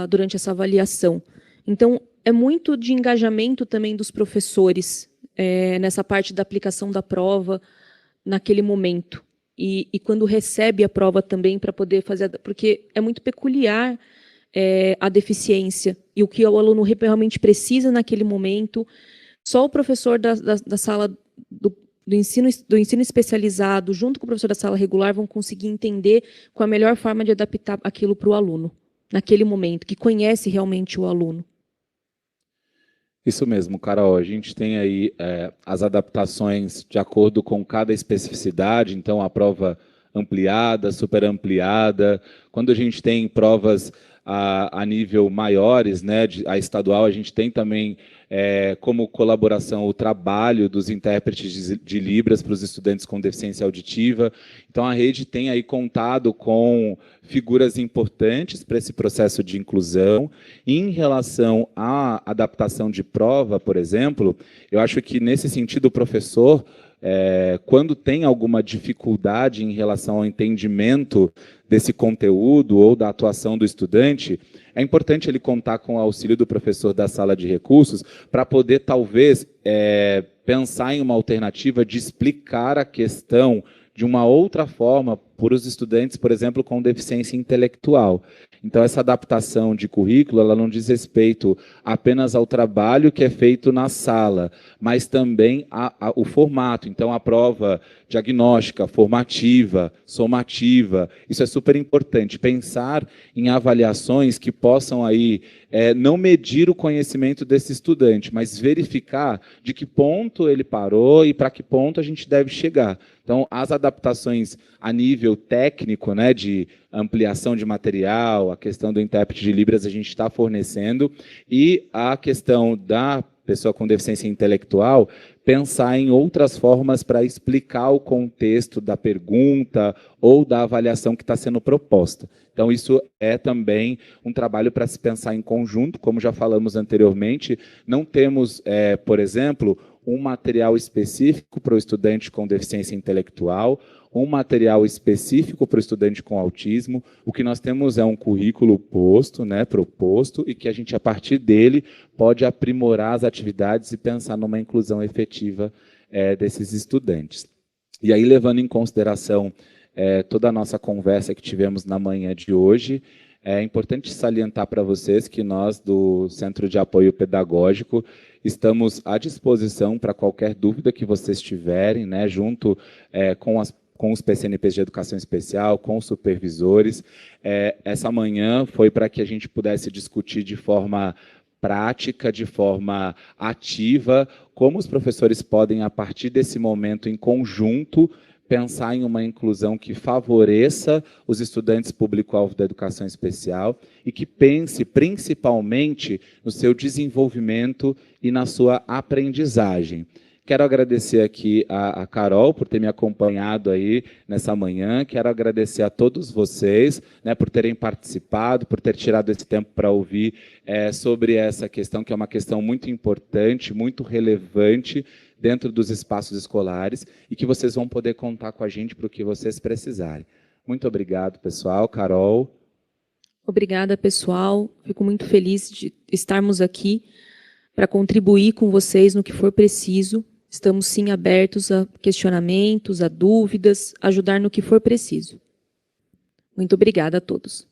durante essa avaliação. Então, é muito de engajamento também dos professores nessa parte da aplicação da prova naquele momento. E quando recebe a prova também para poder fazer... Porque é muito peculiar a deficiência e o que o aluno realmente precisa naquele momento. Só o professor da sala do ensino especializado, junto com o professor da sala regular, vão conseguir entender qual a melhor forma de adaptar aquilo para o aluno, naquele momento, que conhece realmente o aluno. Isso mesmo, Carol. A gente tem aí as adaptações de acordo com cada especificidade, então a prova ampliada, super ampliada. Quando a gente tem provas a nível maiores, né, a estadual, a gente tem também como colaboração o trabalho dos intérpretes de Libras para os estudantes com deficiência auditiva. Então, a rede tem aí contado com figuras importantes para esse processo de inclusão. Em relação à adaptação de prova, por exemplo, eu acho que, nesse sentido, o professor, quando tem alguma dificuldade em relação ao entendimento desse conteúdo ou da atuação do estudante, é importante ele contar com o auxílio do professor da sala de recursos para poder, talvez, pensar em uma alternativa de explicar a questão de uma outra forma para os estudantes, por exemplo, com deficiência intelectual. Então, essa adaptação de currículo, ela não diz respeito apenas ao trabalho que é feito na sala, mas também ao formato. Então, a prova diagnóstica, formativa, somativa, isso é super importante. Pensar em avaliações que possam aí não medir o conhecimento desse estudante, mas verificar de que ponto ele parou e para que ponto a gente deve chegar. Então, as adaptações a nível técnico, né, de ampliação de material, a questão do intérprete de Libras a gente está fornecendo, e a questão da pessoa com deficiência intelectual, pensar em outras formas para explicar o contexto da pergunta ou da avaliação que está sendo proposta. Então, isso é também um trabalho para se pensar em conjunto, como já falamos anteriormente. Não temos, por exemplo, um material específico para o estudante com deficiência intelectual, um material específico para o estudante com autismo. O que nós temos é um currículo proposto, e que a gente, a partir dele, pode aprimorar as atividades e pensar numa inclusão efetiva desses estudantes. E aí, levando em consideração toda a nossa conversa que tivemos na manhã de hoje, é importante salientar para vocês que nós, do Centro de Apoio Pedagógico, estamos à disposição para qualquer dúvida que vocês tiverem, né, junto com os PCNPs de Educação Especial, com os supervisores. Essa manhã foi para que a gente pudesse discutir de forma prática, de forma ativa, como os professores podem, a partir desse momento, em conjunto, pensar em uma inclusão que favoreça os estudantes público-alvo da educação especial e que pense principalmente no seu desenvolvimento e na sua aprendizagem. Quero agradecer aqui a Carol por ter me acompanhado aí nessa manhã. Quero agradecer a todos vocês, né, por terem participado, por ter tirado esse tempo para ouvir sobre essa questão, que é uma questão muito importante, muito relevante dentro dos espaços escolares, e que vocês vão poder contar com a gente para o que vocês precisarem. Muito obrigado, pessoal. Carol. Obrigada, pessoal. Fico muito feliz de estarmos aqui para contribuir com vocês no que for preciso. Estamos, sim, abertos a questionamentos, a dúvidas, ajudar no que for preciso. Muito obrigada a todos.